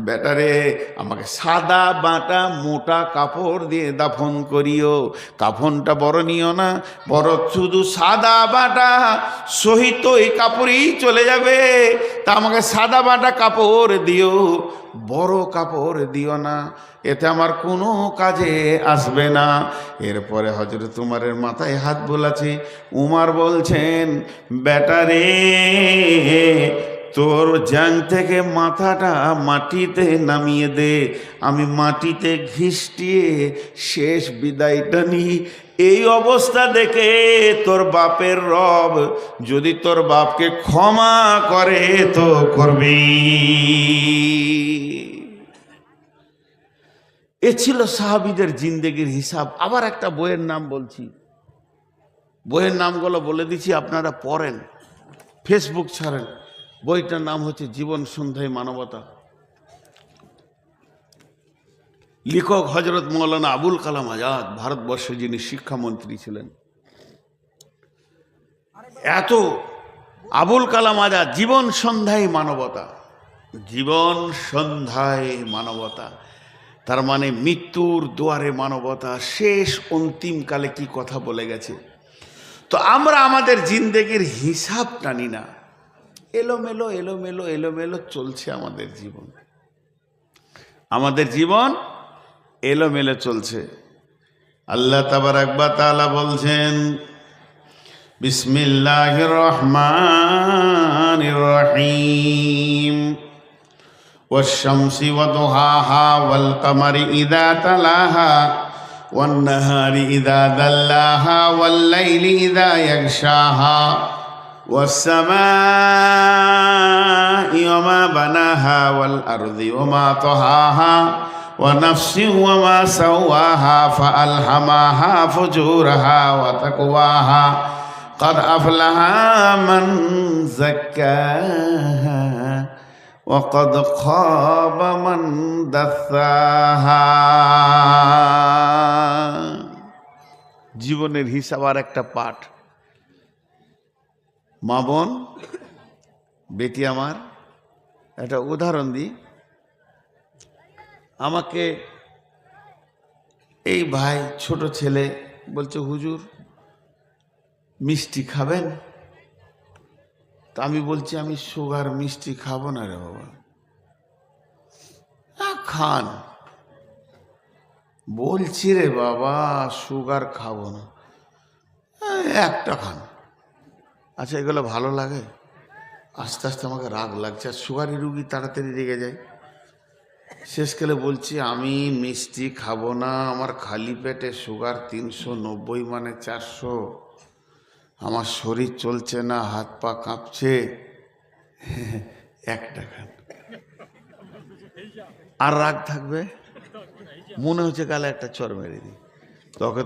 বেটারে আমাকে সাদা বাটা মোটা কাপড় দিয়ে দাফন করিও, কাফনটা বড় নিও না, বড় শুধু সাদা বাটা সহিত এই কাপড়ই চলে যাবে, তা আমাকে সাদা বাটা কাপড় দিও, বড় কাপড় দিও না, এতে আমার কোনো কাজে আসবে না। এরপরে হযরত উমরের মাথায় হাত বোলাছে। উমর বলছেন বেটারে তোর জাং থেকে মাথাটা মাটিতে নামিয়ে দে, আমি মাটিতে ঘিষ্টিয়ে শেষ বিদায়টা নিই। এই অবস্থা দেখে তোর বাপের রব যদি তোর বাপকে ক্ষমা করে তো করবি। এ ছিল সাহাবীদের জিন্দেগির হিসাব। আবার একটা বইয়ের নাম বলছি, বইয়ের নামগুলো বলে দিচ্ছি, আপনারা পড়েন, ফেসবুক ছাড়েন। বইটার নাম হচ্ছে জীবন সন্ধ্যায় মানবতা। লেখক হযরত মৌলানা আবুল কালাম আজাদ, ভারতবর্ষে যিনি শিক্ষামন্ত্রী ছিলেন। এত আবুল কালাম আজাদ, জীবন সন্ধ্যায় মানবতা, জীবন সন্ধ্যায় মানবতা, তার মানে মৃত্যুর দুয়ারে মানবতা, শেষ অন্তিমকালে কি কথা বলে গেছে। তো আমরা আমাদের জিন্দেগির হিসাব টানি না, এলোমেলো এলোমেলো এলোমেলো চলছে আমাদের জীবন, আমাদের জীবন এলোমেলো চলছে। আল্লাহ তাবারাক ওয়া তাআলা বলছেন, বিসমিল্লাহির রহমানির রহিম, ওয়াশ-শামসি ওয়া দুহাহা ওয়াল কামারি ইযা তালাহা ওয়ান নাহারি ইযা দাল্লাহা ওয়াল লাইলি ইযা ইয়াগশাহা ওয়াস-সামাই ওয়া মা বানাহা ওয়াল আরদি ওয়া মা তাহাহা ওয়া নাফসিন ওয়া মা সাওয়াহা ফাআলহামাহা ফুজুরাহা ওয়া তাকওয়াহা قد أفلح من زكاها وقد خاب من دساها। জীবনের হিসাব আর একটা পাঠ। মা বোন, বেটি আমার, একটা উদাহরণ দিই। আমাকে এই ভাই, ছোট ছেলে বলছে, হুজুর মিষ্টি খাবেন? তা আমি বলছি, আমি সুগার মিষ্টি খাবো না রে বাবা। খান। বলছি রে বাবা সুগার খাবো না, একটা খান। আচ্ছা, এগুলো ভালো লাগে? আস্তে আস্তে আমাকে রাগ লাগছে, আর সুগারি রুগী তাড়াতাড়ি রেগে যায়। শেষকালে বলছি, আমি মিষ্টি খাবো না, আমার খালি পেটে সুগার 390 মানে 400, আমার শরীর চলছে না, হাত পা কাঁপছে, একটা খান। আর রাগ থাকবে, মনে হচ্ছে গালে একটা চর মেরে দিই।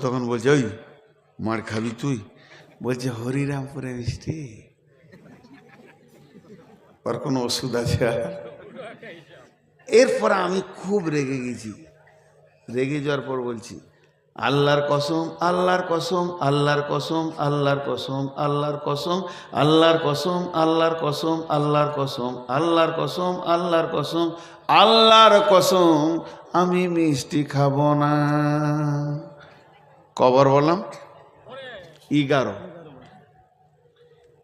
তখন বলছে, ওই মার খাবি তুই? বলছে, হরিরামপুরে মিষ্টি, ওর কোনো ওষুধ আছে? এরপর আমি খুব রেগে গেছি। রেগে যাওয়ার পর বলছি, আল্লাহর কসম, আল্লাহর কসম, আল্লাহর কসম, আল্লাহর কসম, আল্লাহর কসম, আল্লাহর কসম, আল্লাহর কসম, আল্লাহর কসম, আল্লাহর কসম, আল্লাহর কসম, আল্লাহর কসম, আমি মিষ্টি খাবো না। কবার বললাম?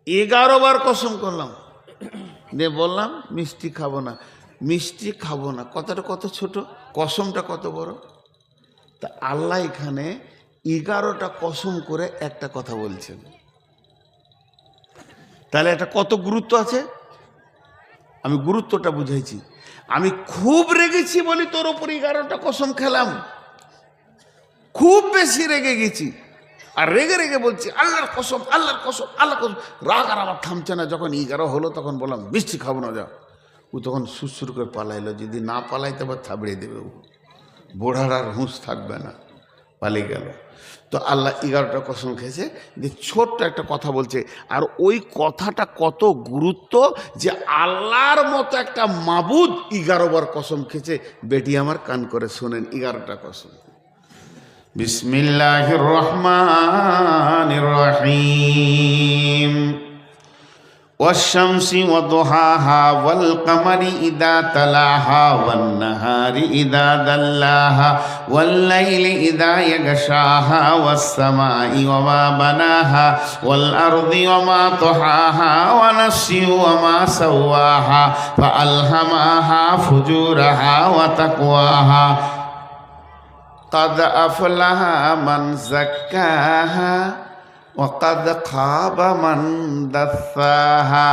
11 বার কসম করলাম, দিয়ে বললাম মিষ্টি খাবো না, মিষ্টি খাবো না। কথাটা কত ছোট, কসমটা কত বড়। তা আল্লাহ এখানে 11টা কসম করে একটা কথা বলছেন, তাহলে এটা কত গুরুত্ব আছে। আমি গুরুত্বটা বুঝাইছি। আমি খুব রেগেছি বলি তোর ওপর 11টা কসম খেলাম, খুব বেশি রেগে গেছি, আর রেগে রেগে বলছি আল্লাহর কসম, আল্লাহর কসম, আল্লাহর কসম। রাগ আর আমার থামছে না। যখন 11 হলো তখন বললাম মিষ্টি খাবো না, যা। ও তখন সুরসুর করে পালাইলো, যদি না পালাইতে আবার থাবড়িয়ে দেবে, ও বোড়ার আর হুঁশ থাকবে না, পালিয়ে গেল। তো আল্লাহ 11টা কসম খেয়েছে, যে ছোট্ট একটা কথা বলছে, আর ওই কথাটা কত গুরুত্ব, যে আল্লাহর মতো একটা মাবুদ 11 বার কসম খেয়েছে। বেটি আমার, কান করে শোনেন 11টা কসম। বিসমিল্লাহির রহমানির রহিম, ওয়াশ-শামসি ওয়া দুহাহা ওয়াল কামারি ইযা তালাহা ওয়ান নাহারি ইযা দাল্লাহা ওয়াল লাইলি ইযা ইয়াগশাহা ওয়াস-সামাই ওয়া মা বানাহা ওয়াল আরদি ওয়া মা তাহাহা ওয়া নাফসিন ওয়া মা সাওয়াহা ফাআলহামাহা ফুজুরাহা ওয়া তাকওয়াহা قد أفلح من زكاها ওয়াকাদ খাবা মান দাসাহা।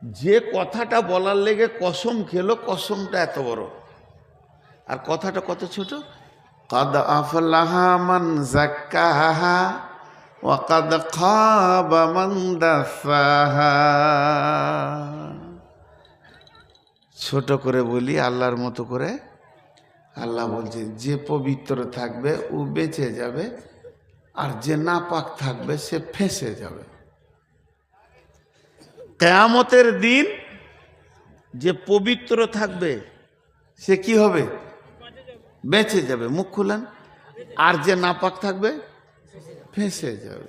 যে কথাটা বলার লেগে কসম খেলো, কসমটা এত বড়, আর কথাটা কত ছোট। কাদ আফলাহা মান যাক্কাহা ওয়া কাদ খাবা মান দাসাহা। ছোট করে বলি আল্লাহর মতো করে। আল্লাহ বলছে যে পবিত্র থাকবে ও বেঁচে যাবে, আর যে নাপাক থাকবে সে ফেঁসে যাবে। কিয়ামতের দিন যে পবিত্র থাকবে সে কি হবে? বেঁচে যাবে। মুখ খুলেন। আর যে নাপাক থাকবে ফেঁসে যাবে।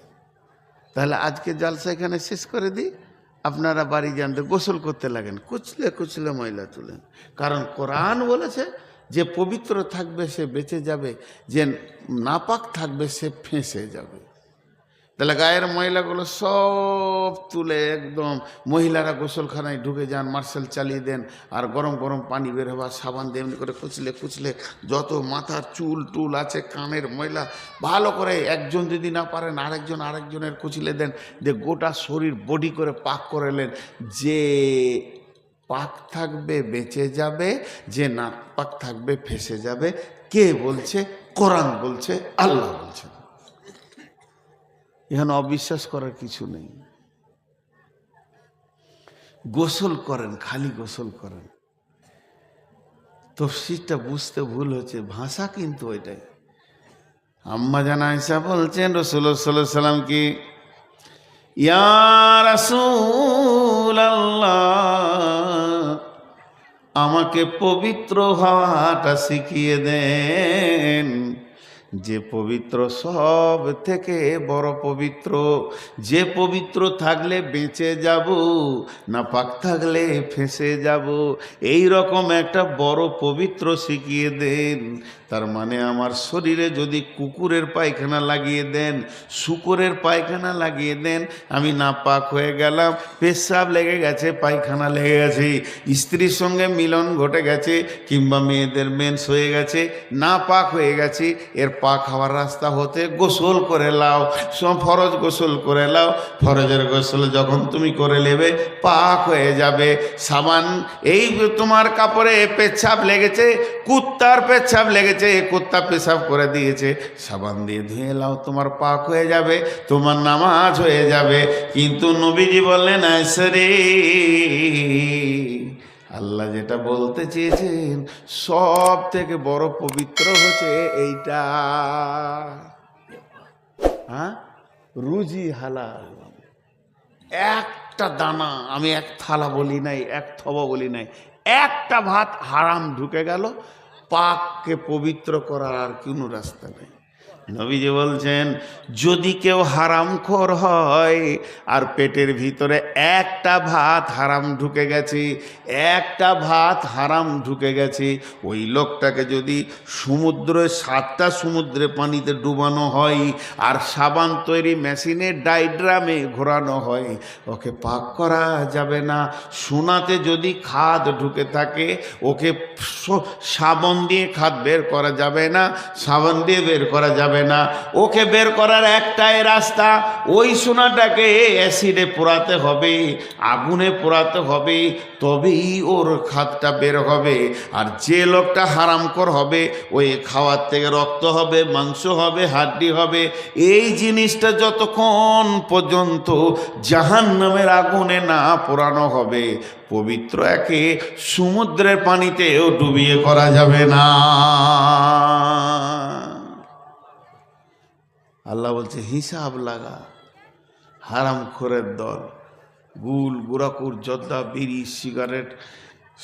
তাহলে আজকে জলসা এখানে শেষ করে দিই, আপনারা বাড়ি যান, গোসল করতে লাগেন, কুচলে কুচলে ময়লা তুলেন। কারণ কোরআন বলেছে যে পবিত্র থাকবে সে বেঁচে যাবে, যে নাপাক থাকবে সে ফেঁসে যাবে। তাহলে গায়ের ময়লাগুলো সব তুলে একদম মহিলারা গোসলখানায় ঢুকে যান, মার্শাল চালিয়ে দেন, আর গরম গরম পানি বের হবার সাবান দিয়ে এমনি করে কুচলে কুচলে যত মাথার চুল টুল আছে, কানের ময়লা ভালো করে, একজন যদি না পারেন আরেকজনের কুচলে দেন, দিয়ে গোটা শরীর বডি করে পাক করে নেন। যে পাক থাকবে বেঁচে যাবে, যে না পাক থাকবে ফেঁসে যাবে। কে বলছে? কোরআন বলছে, আল্লাহ বলছে। এখানে অবিশ্বাস করার কিছু নেই। গোসল করেন, খালি গোসল করেন। তফসিরটা বুঝতে ভুল হচ্ছে, ভাষা কিন্তু ওইটাই। আম্মা জান আয়েশা বলছেন রাসূলুল্লাহ সাল্লাল্লাহু আলাইহি ওয়াসাল্লাম কি, ইয়া রাসূলুল্লাহ, আমাকে পবিত্র হওয়াটা শিখিয়ে দেন। যে পবিত্র সব থেকে বড় পবিত্র, যে পবিত্র থাকলে বেঁচে যাব, না পাক থাকলে ফেঁসে যাব, এই রকম একটা বড় পবিত্র শিখিয়ে দেন। তার মানে আমার শরীরে যদি কুকুরের পায়খানা লাগিয়ে দেন, শূকরের পায়খানা লাগিয়ে দেন, আমি না পাক হয়ে গেলাম, পেশাব লেগে গেছে, পায়খানা লেগে গেছে, স্ত্রীর সঙ্গে মিলন ঘটে গেছে, কিংবা মেয়েদের মেন্স হয়ে গেছে, না পাক হয়ে গেছে, এর পাক হওয়ার রাস্তা হতে গোসল করে লাও, ফরজ গোসল করে লাও। ফরজের গোসল যখন তুমি করে নেবে পাক হয়ে যাবে। সাবান, এই তোমার কাপড়ে পেচ্ছাপ লেগেছে, কুত্তার পেচ্ছাপ লেগেছে, কুত্তা পেশাব করে দিয়েছে, সাবান দিয়ে ধুয়ে লাও, তোমার পাক হয়ে যাবে, তোমার নামাজ হয়ে যাবে। কিন্তু নবীজি বললেন, আয়েশা রে, আল্লাহ যেটা বলতে চেয়েছেন সব থেকে বড় পবিত্র হচ্ছে এইটা। হ্যাঁ, রুজি হালাল। একটা দানা, আমি এক থালা বলি নাই, এক থবা বলি নাই, একটা ভাত হারাম ঢুকে গেল, পাককে পবিত্র করার আর কোনো রাস্তা নেই। নবীজি বলছেন, যদি কেউ হারামখোর হয় আর পেটের ভিতরে একটা ভাত হারাম ঢুকে গেছে, একটা ভাত হারাম ঢুকে গেছে, ওই লোকটাকে যদি সমুদ্রে 7টা সমুদ্রে পানিতে ডুবানো হয় আর সাবান তৈরি মেশিনে ডাইড্রামে ঘোরানো হয়, ওকে পাক করা যাবে না। সোনাতে যদি খাদ ঢুকে থাকে, ওকে সাবান দিয়ে খাদ বের করা যাবে না, সাবান দিয়ে বের করা যাবে না। ওকে বের করার একটাই রাস্তা, ওই সোনাটাকে অ্যাসিডে পোড়াতে হবে, আগুনে পোড়াতে হবে, তবেই ওর খাদটা বের হবে। আর যে লোকটা হারামখোর হবে, ওই খাওয়ার থেকে রক্ত হবে, মাংস হবে, হাড্ডি হবে। এই জিনিসটা যতক্ষণ পর্যন্ত জাহান্নামের আগুনে না পোড়ানো হবে, পবিত্র একে সমুদ্রের পানিতেও ডুবিয়ে করা যাবে না। আল্লাহ বলছে, হিসাব লাগা। হারামখোরের দল, গুল, গুড়াকুর, জর্দা, বিড়ি, সিগারেট,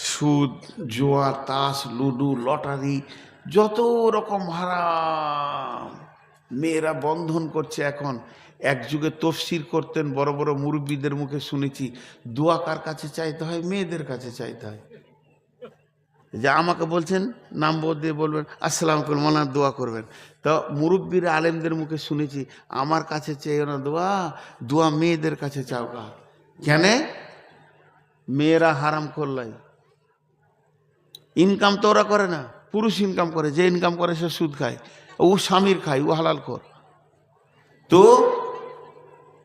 সুদ, জুয়া, তাস, লুডু, লটারি, যত রকম হারাম মেয়েরা বন্ধন করছে এখন। এক যুগে তফসির করতেন বড় বড় মুরব্বীদের মুখে শুনেছি, দোয়া কার কাছে চাইতে হয়? মেয়েদের কাছে চাইতে হয়। যে আমাকে বলছেন, নাম দিয়ে বলবেন আসসালামু আলাইকুম, মানা দোয়া করবেন। তো মুরব্বীর আলেমদের মুখে শুনেছি, আমার কাছে চেয়েও না দোয়া, দোয়া মেয়েদের কাছে চাও। কা কেন? মেয়েরা হারাম করলাই, ইনকাম তো ওরা করে না, পুরুষ ইনকাম করে, যে ইনকাম করে সে সুদ খায়। ও স্বামীর খায়, ও হালাল খোর। তো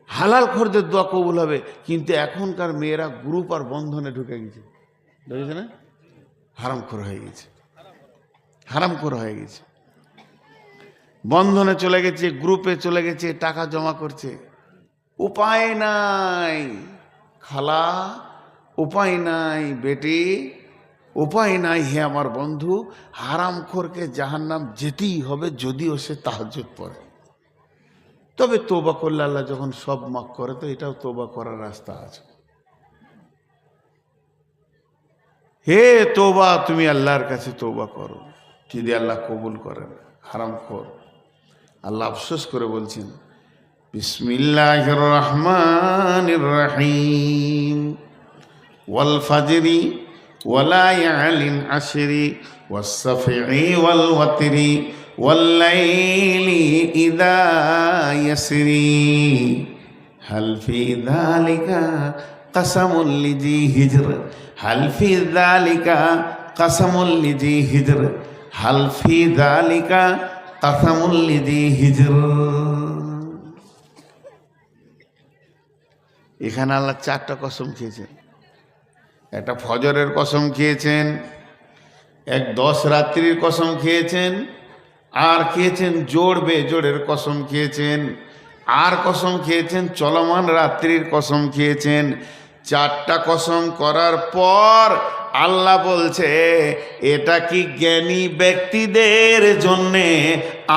হালাল খোরদের দোয়া কবুল হবে। কিন্তু এখনকার মেয়েরা গ্রুপ আর বন্ধনে ঢুকে গেছে, বুঝেছে না? হারামখোর হয়ে গেছে, হারামখোর হয়ে গেছে, বন্ধনে চলে গেছে, গ্রুপে চলে গেছে, টাকা জমা করছে। উপায় নাই খালা, উপায় নাই বেটি, উপায় নাই হে আমার বন্ধু, হারামখোরকে জাহান্নাম যেতেই হবে, যদিও সে তাহাজ্জুদ পড়ে। তবে তওবা করলে আল্লাহ যখন সব মাফ করে, তো এটাও তওবা করার রাস্তা আছে। হে তওবা, তুমি আল্লাহর কাছে তওবা করো, যদি আল্লাহ কবুল করেন। হারামখোর আল্লাহ আফসোস করে বলছেন, বিসমিল্লাহির রহমানির রহিম, ওয়াল ফাজরি ওয়ালায়ালিন আশরি ওয়াসসাফি ওয়াল ওয়াতরি ওয়াল্লাইলি ইযা ইয়াসরি হাল ফি যালিকা কাসামুল লিজি হিজর হাল ফি যালিকা কাসামুল লিজি হিজর হাল ফি যালিকা কাসামুল লিজি হিজর। এখানে আল্লাহ 4টা কসম খেয়েছেন। একটা ফজরের কসম খেয়েছেন, এক 10 রাত্রির কসম খেয়েছেন, আর খেয়েছেন জোড় বেজোড়ের কসম খেয়েছেন, আর কসম খেয়েছেন চলমান রাত্রির কসম খেয়েছেন। 4টা কসম করার পর আল্লাহ বলছে, এটা কি জ্ঞানী ব্যক্তিদের জন্যে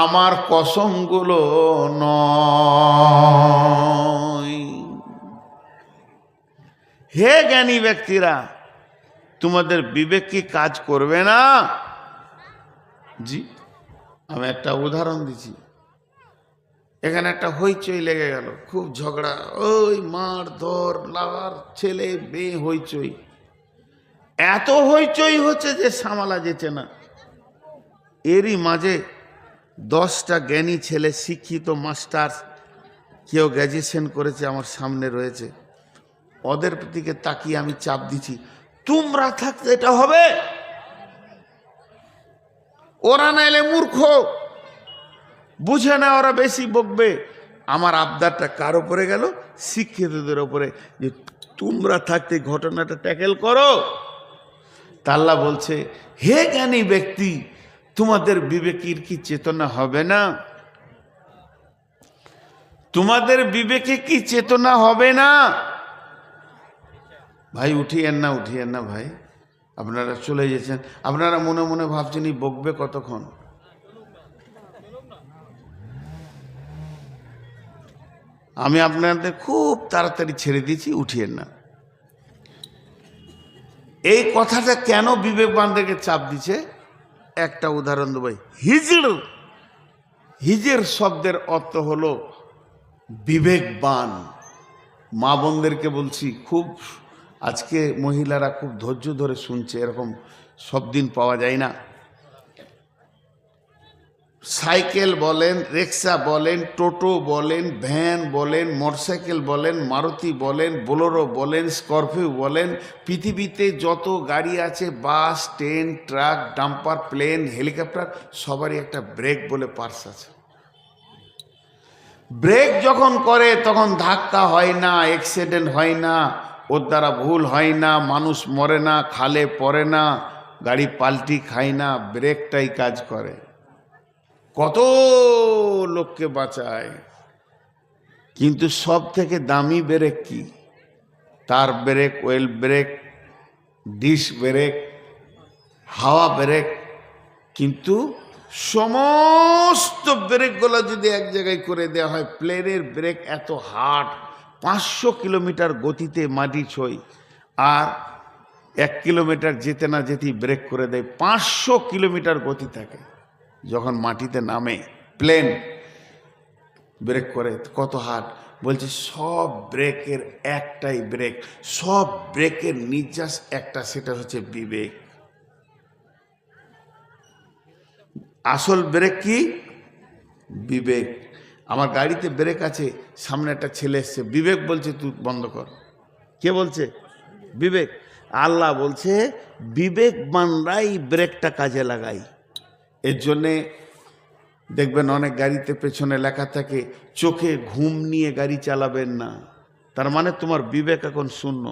আমার কসমগুলো নয়? হে জ্ঞানী ব্যক্তিরা, তোমাদের বিবেক কি কাজ করবে না? জি, আমি একটা উদাহরণ দিচ্ছি। এখানে একটা হইচই লেগে গেল, খুব ঝগড়া, ওই মার ধর লাগার, ছেলে মেয়ে হইচই, এত হইচই হচ্ছে যে সামালা যেতে না। এরই মাঝে 10টা জ্ঞানী ছেলে, শিক্ষিত মাস্টার, কেউ গ্র্যাজুয়েশন করেছে, আমার সামনে রয়েছে। ওদের দিকে তাকিয়ে আমি চাপ দিচ্ছি, তোমরা থাকতে এটা হবে, ওরা নাইলে মূর্খ, বুঝে না, ওরা বেশি বকবে। আমার আবদারটা কার উপরে গেল? শিক্ষিতদের উপরে, যে তোমরা থাকতে ঘটনাটা ট্যাকেল করো। আল্লাহ বলছে, হে জ্ঞানী ব্যক্তি, তোমাদের বিবেকের কি চেতনা হবে না? তোমাদের বিবেকে কি চেতনা হবে না? ভাই উঠিয়েন না, উঠিয়েন না ভাই, আপনারা চলে গেছেন। আপনারা মনে মনে ভাবছেন এই বকবে কতক্ষণ। আমি আপনাদের খুব তাড়াতাড়ি ছেড়ে দিয়েছি, উঠিয়েন না। এই কথাটা কেন বিবেকবানদেরকে চাপ দিছে, একটা উদাহরণ দেব। হিজর, হিজর শব্দের অর্থ হলো বিবেকবান। মা বোনদেরকে বলছি, খুব আজকে মহিলারা খুব ধৈর্য ধরে শুনছে, এরকম সব দিন পাওয়া যায় না। সাইকেল বলেন, রিক্সা বলেন, টোটো বলেন, ভ্যান বলেন, মোটরসাইকেল বলেন, মারুতি বলেন, বোলেরো বলেন, স্করপিও বলেন, পৃথিবীতে যত গাড়ি আছে, bus, train, truck, dumper, plane, helicopter, সবারই একটা ব্রেক বলে পার্টস আছে। ব্রেক যখন করে তখন ধাক্কা হয় না, অ্যাক্সিডেন্ট হয় না, ওর দ্বারা ভুল হয় না, মানুষ মরে না, খালে পড়ে না, গাড়ি পাল্টি খায় না, ব্রেকটাই কাজ করে, কত লোককে বাঁচায়। কিন্তু সব থেকে দামি ব্রেক কি? তার brake, oil brake, disc brake, হাওয়া ব্রেক। কিন্তু সমস্ত ব্রেকগুলো যদি এক জায়গায় করে দেওয়া হয়, প্লেনের ব্রেক এত হার্ড, 500 কিলোমিটার গতিতে মাটি ছোঁয়, আর 1 কিলোমিটার যেতে না যেতেই ব্রেক করে দেয়। 500 কিলোমিটার গতি থাকে যখন মাটিতে নামে, প্লেন ব্রেক করে, কত হার্ড। বলছে সব ব্রেকের একটাই ব্রেক, সব ব্রেকের নির্যাস একটা, সেটা হচ্ছে বিবেক। আসল ব্রেক কি? বিবেক। আমার গাড়িতে ব্রেক আছে, সামনে একটা ছেলে এসছে, বিবেক বলছে তুই বন্ধ কর। কে বলছে? বিবেক। আল্লাহ বলছে বিবেকবানরাই ব্রেকটা কাজে লাগাই। এর জন্যে দেখবেন অনেক গাড়িতে পেছনে লেখা থাকে চোখে ঘুম নিয়ে গাড়ি চালাবেন না, তার মানে তোমার বিবেক এখন শূন্য।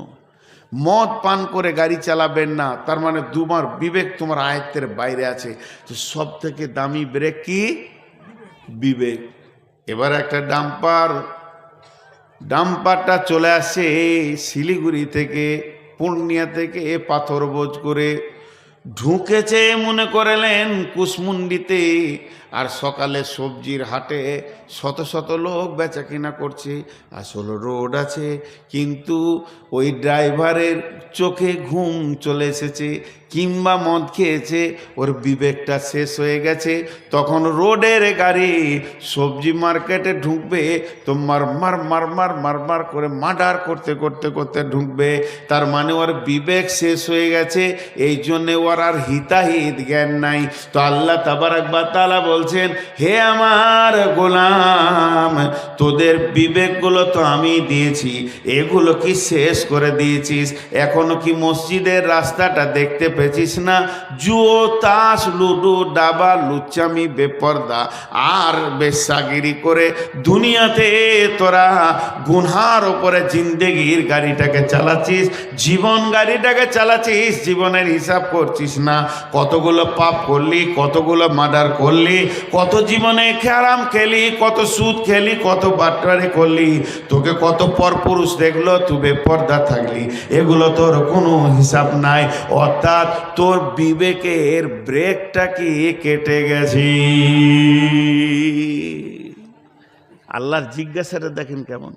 মদ পান করে গাড়ি চালাবেন না, তার মানে তোমার বিবেক তোমার আয়ত্তের বাইরে আছে। তো সব থেকে দামি ব্রেক কি? বিবেক। এবার একটা ডাম্পারটা চলে আসে শিলিগুড়ি থেকে, পূর্ণিয়া থেকে পাথর বোঝ করে ঢুকেছে মনে করলেন কুশমুন্ডিতে। আর সকালে সবজির হাটে শত শত লোক বেচা কিনা করছে, আসলে রোড আছে, কিন্তু ওই ড্রাইভারের চোখে ঘুম চলে এসেছে কিংবা মদ খেয়েছে, ওর বিবেকটা শেষ হয়ে গেছে। তখন রোডের গাড়ি সবজি মার্কেটে ঢুকবে তো মার করে মার্ডার করতে করতে করতে ঢুকবে, তার মানে ওর বিবেক শেষ হয়ে গেছে, এই জন্যে ওর আর হিতাহিত জ্ঞান নাই। তো আল্লাহ তাবারাক ওয়া তাআলা বলছেন, হে আমার গোলাম, তোদের বিবেকগুলো তো আমি দিয়েছি, এগুলো কি শেষ করে দিয়েছিস? এখনো কি মসজিদের রাস্তাটা দেখতে পেয়েছিস না? জুয়ো, তাস, লুডো, ডাবা, লুচ্চামি, বেপর্দা আর বেশ্যাগিরি করে দুনিয়াতে তোরা গুনহার ওপরে জিন্দেগির গাড়িটাকে চালাচ্ছিস, জীবন গাড়িটাকে চালাচ্ছিস, জীবনের হিসাব করছিস না। কতগুলো পাপ করলি, কতগুলো মার্ডার করলি, কত জীবনে খেরাম খেলি, কত সুদ খেলি, কত বাট্টারি করলি, তোকে কত পরপুরুষ দেখলো, তুই বেপর্দা থাকলি, এগুলো তোর কোনো হিসাব নাই। অর্থাৎ তোর বিবেকের ব্রেকটা কি কেটে গেছে। আল্লাহর জিজ্ঞাসাটা দেখেন কেমন,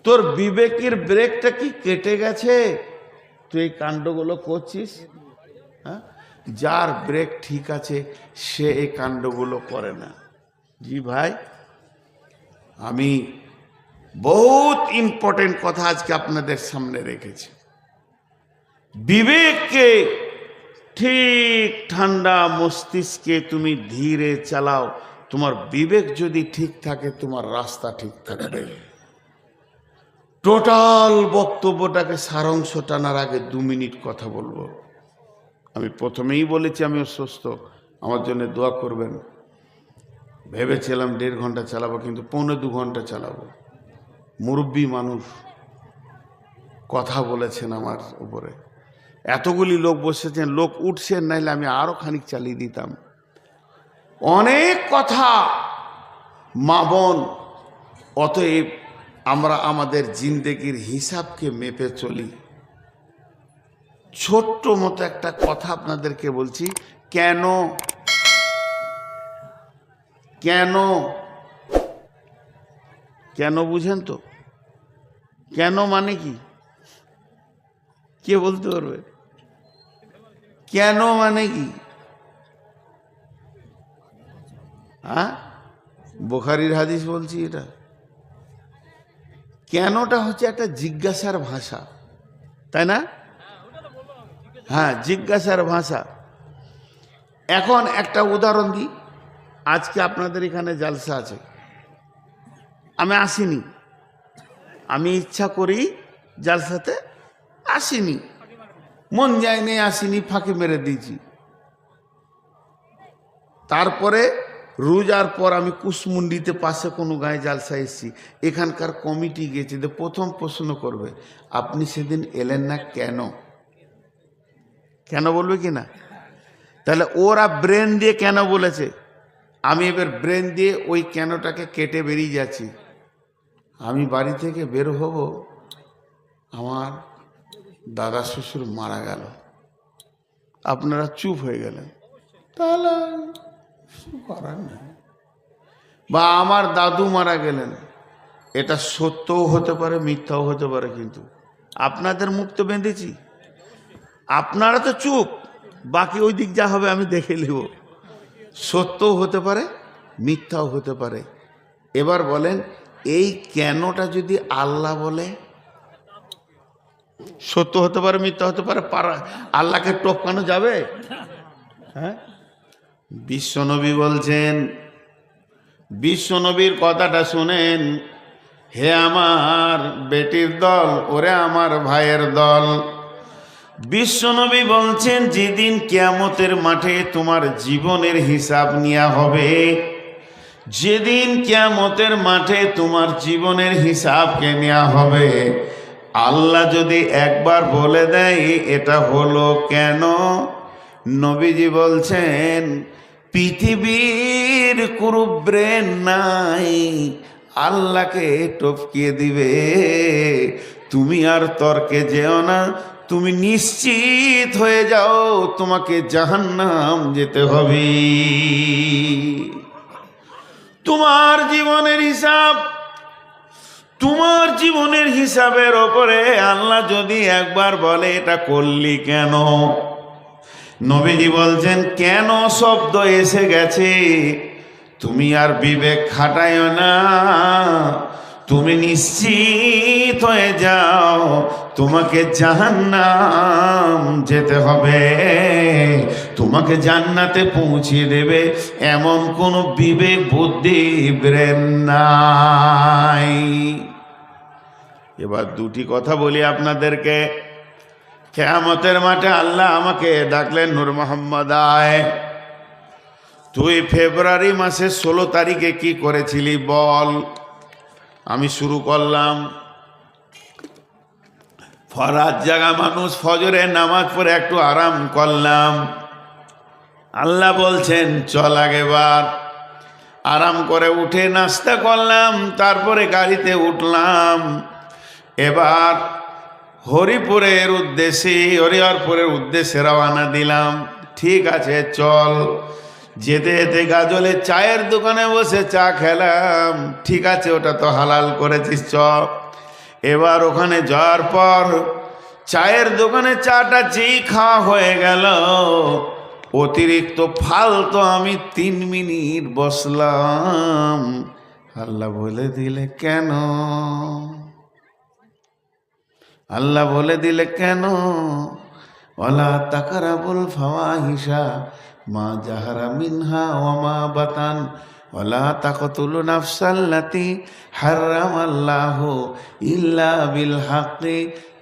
তোর বিবেকের ব্রেকটা কি কেটে গেছে? তুই এই কাণ্ডগুলো করছিস। হ্যাঁ, যার ব্রেক ঠিক আছে সে এই কাণ্ডগুলো করে না। জি ভাই, আমি বহুত ইম্পর্টেন্ট কথা আজকে আপনাদের সামনে রেখেছি। বিবেককে ঠিক ঠান্ডা মস্তিষ্কে তুমি ধীরে চালাও, তোমার বিবেক যদি ঠিক থাকে তোমার রাস্তা ঠিক থাকবে। টোটাল বক্তব্যটাকে সারাংশ টানার আগে 2 মিনিট কথা বলবো। আমি প্রথমেই বলেছি আমি অসুস্থ, আমার জন্য দোয়া করবেন। ভেবেছিলাম 1.5 ঘন্টা চালাবো, কিন্তু 1.25 ঘন্টা চালাবো। মুরব্বী মানুষ কথা বলেছেন আমার উপরে, এতগুলি লোক বসেছেন, লোক উঠছেন, নাইলে আমি আরো খানিক চালিয়ে দিতাম। অনেক কথা মা বোন, অতএব আমরা আমাদের জিন্দেগির হিসাবকে মেপে চলি। ছোট্ট মতো একটা কথা আপনাদেরকে বলছি। কেন কেন কেন বুঝেন তো? কেন মানে কি? কে বলতে পারবে? কেন মানে কি? হ্যাঁ, বুখারীর হাদিস বলছি এটা। কেনটা হচ্ছে একটা জিজ্ঞাসার ভাষা, তাই না? হ্যাঁ, জিজ্ঞাসার ভাষা। এখন একটা উদাহরণ দিই। আজকে আপনাদের এখানে জালসা আছে, আমি আসিনি, আমি ইচ্ছা করি জালসাতে আসিনি, মন যায়নি, আসিনি, ফাঁকি মেরে দিয়েছি। তারপরে রোজার পর আমি কুশমুন্ডিতে পাশে কোনো গায়ে জালসা এসেছি, এখানকার কমিটি গেছে, প্রথম প্রশ্ন করবে আপনি সেদিন এলেন না কেন? কেন বলবে কি না? তাহলে ওরা ব্রেন দিয়ে কেন বলেছে, আমি এবার ব্রেন দিয়ে ওই কেনটাকে কেটে বেরিয়ে যাচ্ছি। আমি বাড়ি থেকে বের হব, আমার দাদা শ্বশুর মারা গেল, আপনারা চুপ হয়ে গেলেন, তাহলে করার নেই। বা আমার দাদু মারা গেলেন, এটা সত্যও হতে পারে, মিথ্যাও হতে পারে, কিন্তু আপনাদের মুখ তো বেঁধেছি, আপনারা তো চুপ, বাকি ওই দিক যা হবে আমি দেখে নেব। সত্যও হতে পারে, মিথ্যাও হতে পারে। এবার বলেন, এই কেনটা যদি আল্লাহ বলে, সত্য হতে পারে, মিথ্যা হতে পারে, আল্লাহকে টপকানো যাবে? হ্যাঁ, বিশ্বনবী বলছেন, বিশ্বনবীর কথাটা শুনেন, হে আমার বেটির দল, ওরে আমার ভাইয়ের দল, বিশ্বনবী বলছেন, যেদিন কিয়ামতের মাঠে তোমার জীবনের হিসাব নেওয়া হবে, যেদিন কিয়ামতের মাঠে তোমার জীবনের হিসাবকে নেওয়া হবে, আল্লাহ যদি একবার বলে দেয় এটা হলো কেন, নবীজি বলছেন পৃথিবীর কোনো ব্রেন নাই, আল্লাহকে টপকিয়ে দিবে। তুমি আর তর্কে যেও না, তুমি নিশ্চিত হয়ে যাও তোমাকে জাহান্নাম যেতে হবে। তোমার জীবনের হিসাব, তোমার জীবনের হিসাবের ওপরে আল্লাহ যদি একবার বলে এটা করলি কেন, নবীজি বলছেন কেন শব্দ এসে গেছে, তুমি আর বিবেক খাটায়ও না, তুমি নিশ্চিত হয়ে যাও তোমাকে জাহান্নাম যেতে হবে। তোমাকে জান্নাতে পৌঁছে দেবে এমন কোন বিবেক বুদ্ধি ব্রেন নাই। এবার দুটি কথা বলি আপনাদেরকে। কিয়ামতের মাঠে আল্লাহ আমাকে ডাকলেন, নূর মোহাম্মদ আয়, তুই ফেব্রুয়ারি মাসের 16 তারিখে কি করেছিলি বল। আমি শুরু করলাম, ফরাজ জাগা মানুষ, ফজরের নামাজ পড়ে একটু আরাম করলাম। আল্লাহ বলছেন চল আগেবার। আরাম করে উঠে নাস্তা করলাম, তারপরে গাড়িতে উঠলাম। এবার হরিপুরের উদ্দেশ্যে রওনা দিলাম। ঠিক আছে চল। যেতে যেতে গাজলে চায়ের দোকানে বসে চা খেলাম। ঠিক আছে, ওটা তো হালাল করেছিস, চ। এবার ওখানে যাওয়ার পর চায়ের দোকানে চাটা যেই খাওয়া হয়ে গেল, অতিরিক্ত ফালতু আমি 3 মিনিট বসলাম। আল্লাহ বলে দিলে কেন, আল্লাহ বলে দিলে কেন, ওয়ালা তাকরাবুল ফাওয়াহিশা মা জাহারা মিনহা ওয়া মা বাতান ওয়ালা তাকতুলু নাফসাল্লাতী হারামাল্লাহু ইল্লা বিল হাক্কি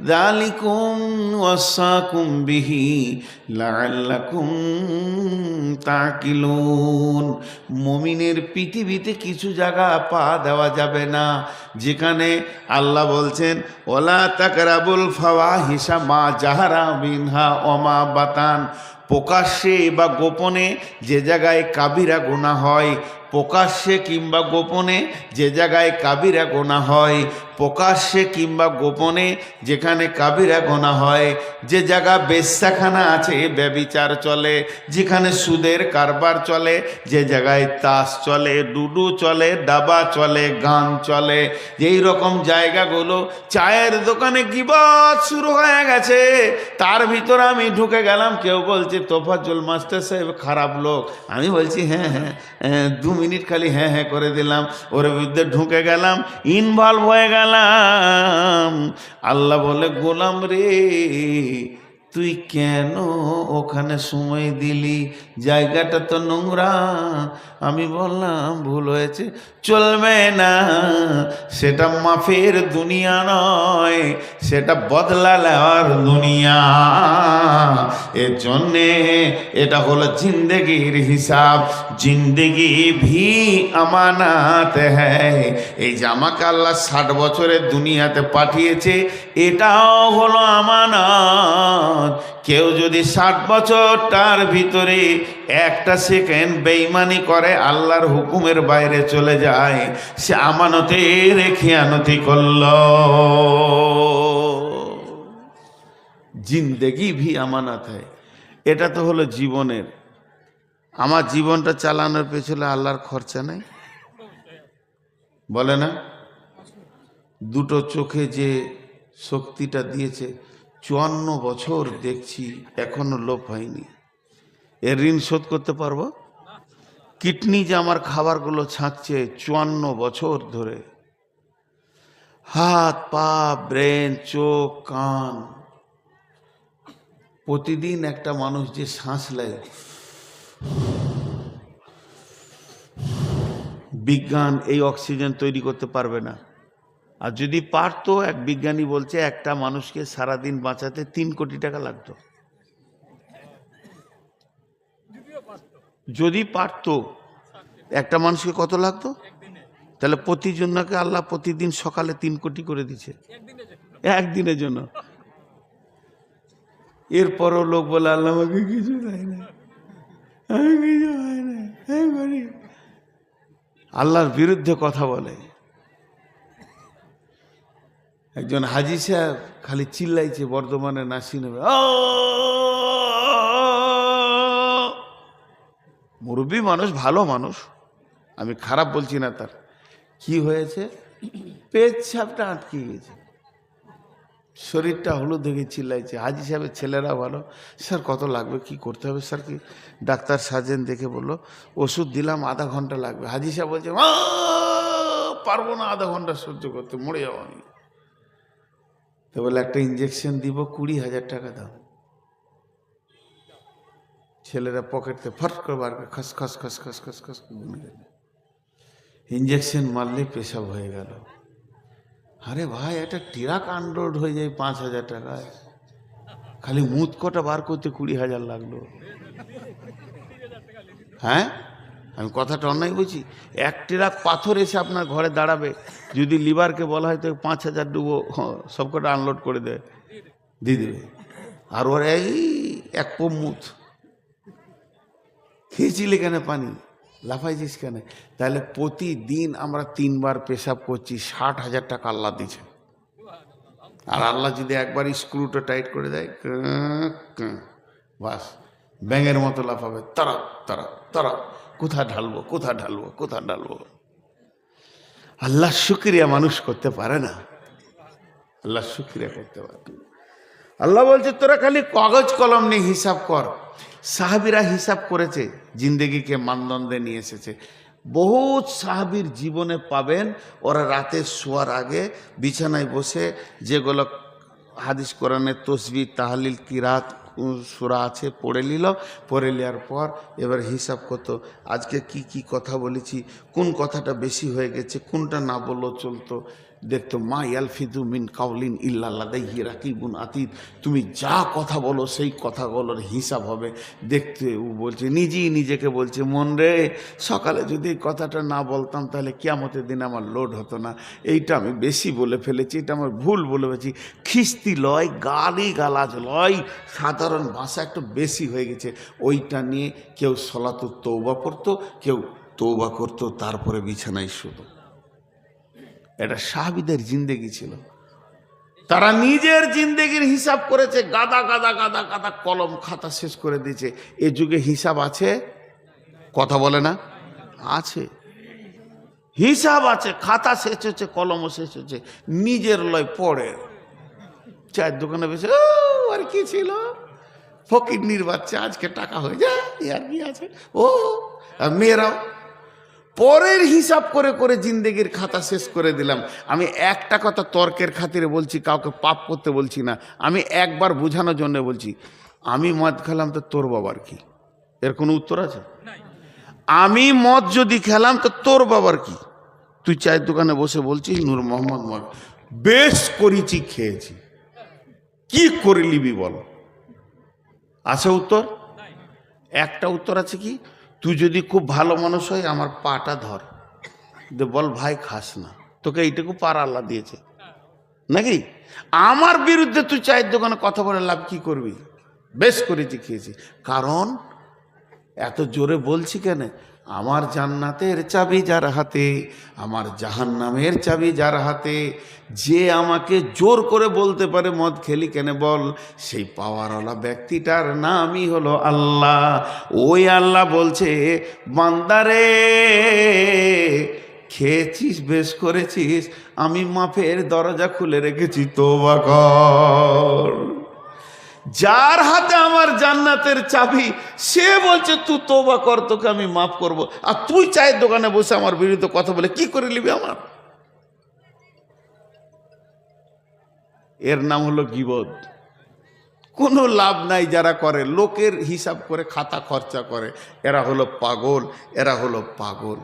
যালিকুম ওয়াসাকুম বিহি লাআল্লাকুম তাকিলুন। মুমিনের পৃথিবীতে কিছু জায়গা পা দেওয়া যাবে না যেখানে আল্লাহ বলছেন ওয়ালা তাকরাবুল ফাওয়াহিশা মা জাহারা মিনহা ওয়া মা বাতান। প্রকাশ্যে বা গোপনে যে জায়গায় কাবিরা গুনাহ হয়, প্রকাশ্যে কিংবা গোপনে যে জায়গায় কাবিরা গুনাহ হয়, প্রকাশ্যে কিংবা গোপনে যেখানে কাবিরা গুনাহ হয়, যে জায়গা বেশ্যাখানা আছে, ব্যভিচার চলে, যেখানে সুদের কারবার চলে, যে জায়গায় তাস চলে, লুডু চলে, দাবা চলে, গান চলে, এই রকম জায়গাগুলো। চায়ের দোকানে গিবত শুরু হয়ে গেছে, তার ভিতর আমি ঢুকে গেলাম। কেউ বলছে তোফাজ্জল মাস্টার সাহেব খারাপ লোক। আমি বলছি হ্যাঁ হ্যাঁ, 2 মিনিট খালি হ্যাঁ হ্যাঁ করে দিলাম, ওর বিরুদ্ধে ঢুকে গেলাম, ইনভলভ হয়ে গেলাম। আল্লাহ বলে গোলাম রে, তুই কেন ওখানে সময় দিলি, জায়গাটা তো নোংরা। আমি বললাম ভুল হয়েছে, চলবে না, সেটা মাফের দুনিয়া নয়, সেটা বদলা নেওয়ার দুনিয়া। এর জন্যে এটা হলো জিন্দগির হিসাব। জিন্দগি ভি আমানাত হ্যায়। এই যে আমাকে আল্লাহ 60 বছরের দুনিয়াতে পাঠিয়েছে, এটাও হলো আমানত। কেউ যদি 60 বছর তার ভিতরে একটা সেকেন্ড বেঈমানি করে, আল্লাহর হুকুমের বাইরে চলে যায়, সে আমানতের খেয়ানতি করল। জিন্দেগি ভি আমানত হয়। এটা তো হলো জীবনের। আমার জীবনটা চালানোর পেছনে আল্লাহর খরচা নেই, বলে না? দুটো চোখে যে শক্তিটা দিয়েছে, 54 বছর দেখছি, এখনো লোপ হয়নি। এর ঋণ শোধ করতে পারবো? কিডনি যে আমার খাবারগুলো ছাঁকছে 54 বছর ধরে, হাত পা ব্রেন চোখ কান, প্রতিদিন একটা মানুষ যে শ্বাস নেয়, বিজ্ঞান এই অক্সিজেন তৈরি করতে পারবে না। আর যদি পারতো, এক বিজ্ঞানী বলছে একটা মানুষকে সারাদিন বাঁচাতে 3 কোটি টাকা লাগতো। যদি পারতো, একটা মানুষকে কত লাগতো? তাহলে প্রতিজনকে আল্লাহ প্রতিদিন সকালে 3 কোটি করে দিচ্ছে একদিনের জন্য। এরপরও লোক বলে আল্লাহ আমাকে কিছু দেয় না, আমি কিছু হয় না, আল্লাহর বিরুদ্ধে কথা বলে। একজন হাজি সাহেব খালি চিল্লাইছে বর্ধমানে নাসিরনগরে, মুরব্বী মানুষ, ভালো মানুষ, আমি খারাপ বলছি না। তার কি হয়েছে? পেচ্ছাপটা আটকে গেছে, শরীরটা হলুদ দেখে চিল্লাইছে। হাজি সাহেবের ছেলেরা ভালো, স্যার কত লাগবে, কি করতে হবে স্যার? কি ডাক্তার সার্জেন দেখে বললো ওষুধ দিলাম, আধা ঘন্টা লাগবে। হাজি সাহেব বলছে পারবো না আধা ঘন্টা সহ্য করতে, মরে যাবো আমি। তো বলে একটা ইঞ্জেকশন দিব, 20,000 টাকা দাও। ছেলেরা পকেটে ফট করে বার করে খস খস খস খস খস খস ইঞ্জেকশন মারলে পেশাব হয়ে গেল। আরে ভাই, একটা ট্রাক আনলোড হয়ে যায় 5,000 টাকায়, খালি মুত কটা বার করতে 20,000 লাগলো। হ্যাঁ, আমি কথাটা অন্যায় বলছি? এক ট্রাক পাথর এসে আপনার ঘরে দাঁড়াবে, যদি লিভারকে বলা হয় তো 5,000 ডুবো সব কটা আনলোড করে দিয়ে দেবে। আর ওর এই এক পোম মুত খেয়েছিলে কেন, পানি লাফাইছিস কেন? তাহলে প্রতিদিন আমরা 3 বার পেশাব করছি, 60,000 টাকা আল্লাহ দিচ্ছে। আর আল্লাহ যদি একবার স্ক্রুটা টাইট করে দেয়, বাস ব্যাঙের মতো লাফাবে, তারা তারা তারা, কোথা ঢালবো কোথা ঢালবো কোথা ঢালবো। আল্লাহ শুকরিয়া মানুষ করতে পারে না, আল্লাহ শুকরিয়া করতে পারে। আল্লাহ বলছে তোরা খালি কাগজ কলম নিয়ে হিসাব কর। সাহাবীরা হিসাব করেছে, জিন্দেগিকে মানদণ্ডে নিয়ে এসেছে। বহুত সাহাবীর জীবনে পাবেন ওরা রাতে শোয়ার আগে বিছানায় বসে যেগুলো হাদিস কোরআনের তসবিহ তাহলিল কিরাত সূরা আছে পড়ে নিল, পড়ে নেওয়ার পর এবার হিসাব করতো আজকে কি কি কথা বলেছি, কোন কথাটা বেশি হয়ে গেছে, কোনটা না বললেও চলতো। দেখতো মা ইয়ালফিদু মিন কাউলিন ইল্লা লাদাইহি রাকিবুন আতীদ, তুমি যা কথা বলো সেই কথাগুলোর হিসাব হবে। দেখতে ও বলছে, নিজেই নিজেকে বলছে, মন রে সকালে যদি এই কথাটা না বলতাম তাহলে কিয়ামতের দিন আমার লোড হতো না, এইটা আমি বেশি বলে ফেলেছি, এটা আমার ভুল বলে ফেলেছি। খিস্তি লয়, গালি গালাজ লয়, সাধারণ ভাষা একটু বেশি হয়ে গেছে। ওইটা নিয়ে কেউ সলাতুত তওবা পড়তো, কেউ তওবা করতো, তারপরে বিছানায় শুতো। এটা সাহাবীদের জিন্দেগি ছিল। তারা নিজের জিন্দেগির হিসাব করেছে, গাদা গাদা গাদা গাদা কলম খাতা শেষ করে দিয়েছে। এ যুগে হিসাব আছে? কথা বলে না, আছে হিসাব আছে, খাতা শেষ হচ্ছে, কলমও শেষ হচ্ছে, নিজের লয় পড়ে। চায়ের দোকানে বসে আর কি ছিল, ফকিন্নির বাচ্চা, আজকে টাকা হয়ে যায়, আর কি আছে। ও মেয়েরাও পরের হিসাব করে করে জিন্দেগির খাতা শেষ করে দিলাম। আমি একটা কথা তর্কের খাতিরে বলছি, কাউকে পাপ করতে বলছি না, আমি একবার বোঝানোর জন্য বলছি। আমি মদ খেলাম তো তোর বাবার কি? এর কোনো উত্তর আছে? আমি মদ যদি খেলাম তো তোর বাবার কি? তুই চায়ের দোকানে বসে বলছিস নূর মোহাম্মদ মদ বেশ করেছি, খেয়েছি, কি করে নিবি বল? আছে উত্তর? একটা উত্তর আছে, কি তুই যদি খুব ভালো মানুষ হয় আমার পাটা ধর, বল ভাই খাস না, তোকে এইটুকু পার আল্লাহ দিয়েছে নাকি? আমার বিরুদ্ধে তুই চায়ের দোকানে কথা বলে লাভ কি করবি? বেশ করেছি, খেয়েছি। কারণ এত জোরে বলছি কেন? আমার জান্নাতের চাবি যার হাতে, আমার জাহান্নামের চাবি যার হাতে, যে আমাকে জোর করে বলতে পারে মদ খেলি কেন বল, সেই পাওয়ারওয়ালা ব্যক্তিটার নামই হলো আল্লাহ। ওই আল্লাহ বলছে, বান্দারে খেয়েছিস, বেশ করেছিস, আমি মাফের দরজা খুলে রেখেছি, তওবা কর। যার হাতে আমার জান্নাতের চাবি, সে বলছে তুই তওবা কর, তোকে আমি মাফ করব। আর তুই চায়ের দোকানে বসে আমার বিরুদ্ধে কথা বলে কি করে নিবি আমার? এর নাম হলো গীবত। কোনো লাভ নাই যারা করে, লোকের হিসাব করে খাতা খরচা করে, এরা হলো পাগল, এরা হলো পাগল।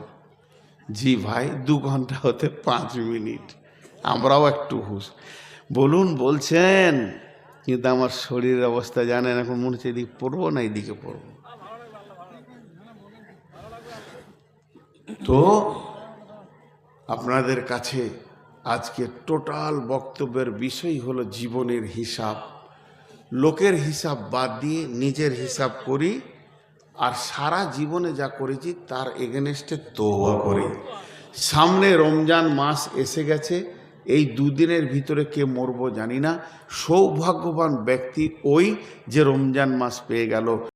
জি ভাই, 2 ঘন্টা হতে 5 মিনিট, আমরাও একটু হুশ বলুন বলছেন, কিন্তু আমার শরীরের অবস্থা জানেন, এখন মনে হচ্ছে এদিকে পড়বো না এদিকে পড়বো। তো আপনাদের কাছে আজকে টোটাল বক্তব্যের বিষয় হলো জীবনের হিসাব। লোকের হিসাব বাদ দিয়ে নিজের হিসাব করি, আর সারা জীবনে যা করেছি তার এগেনস্টে তওবা করি। সামনে রমজান মাস এসে গেছে, এই দুদিনের ভিতরে কে মরবো জানি না। সৌভাগ্যবান ব্যক্তি ওই যে রমজান মাস পেয়ে গেল।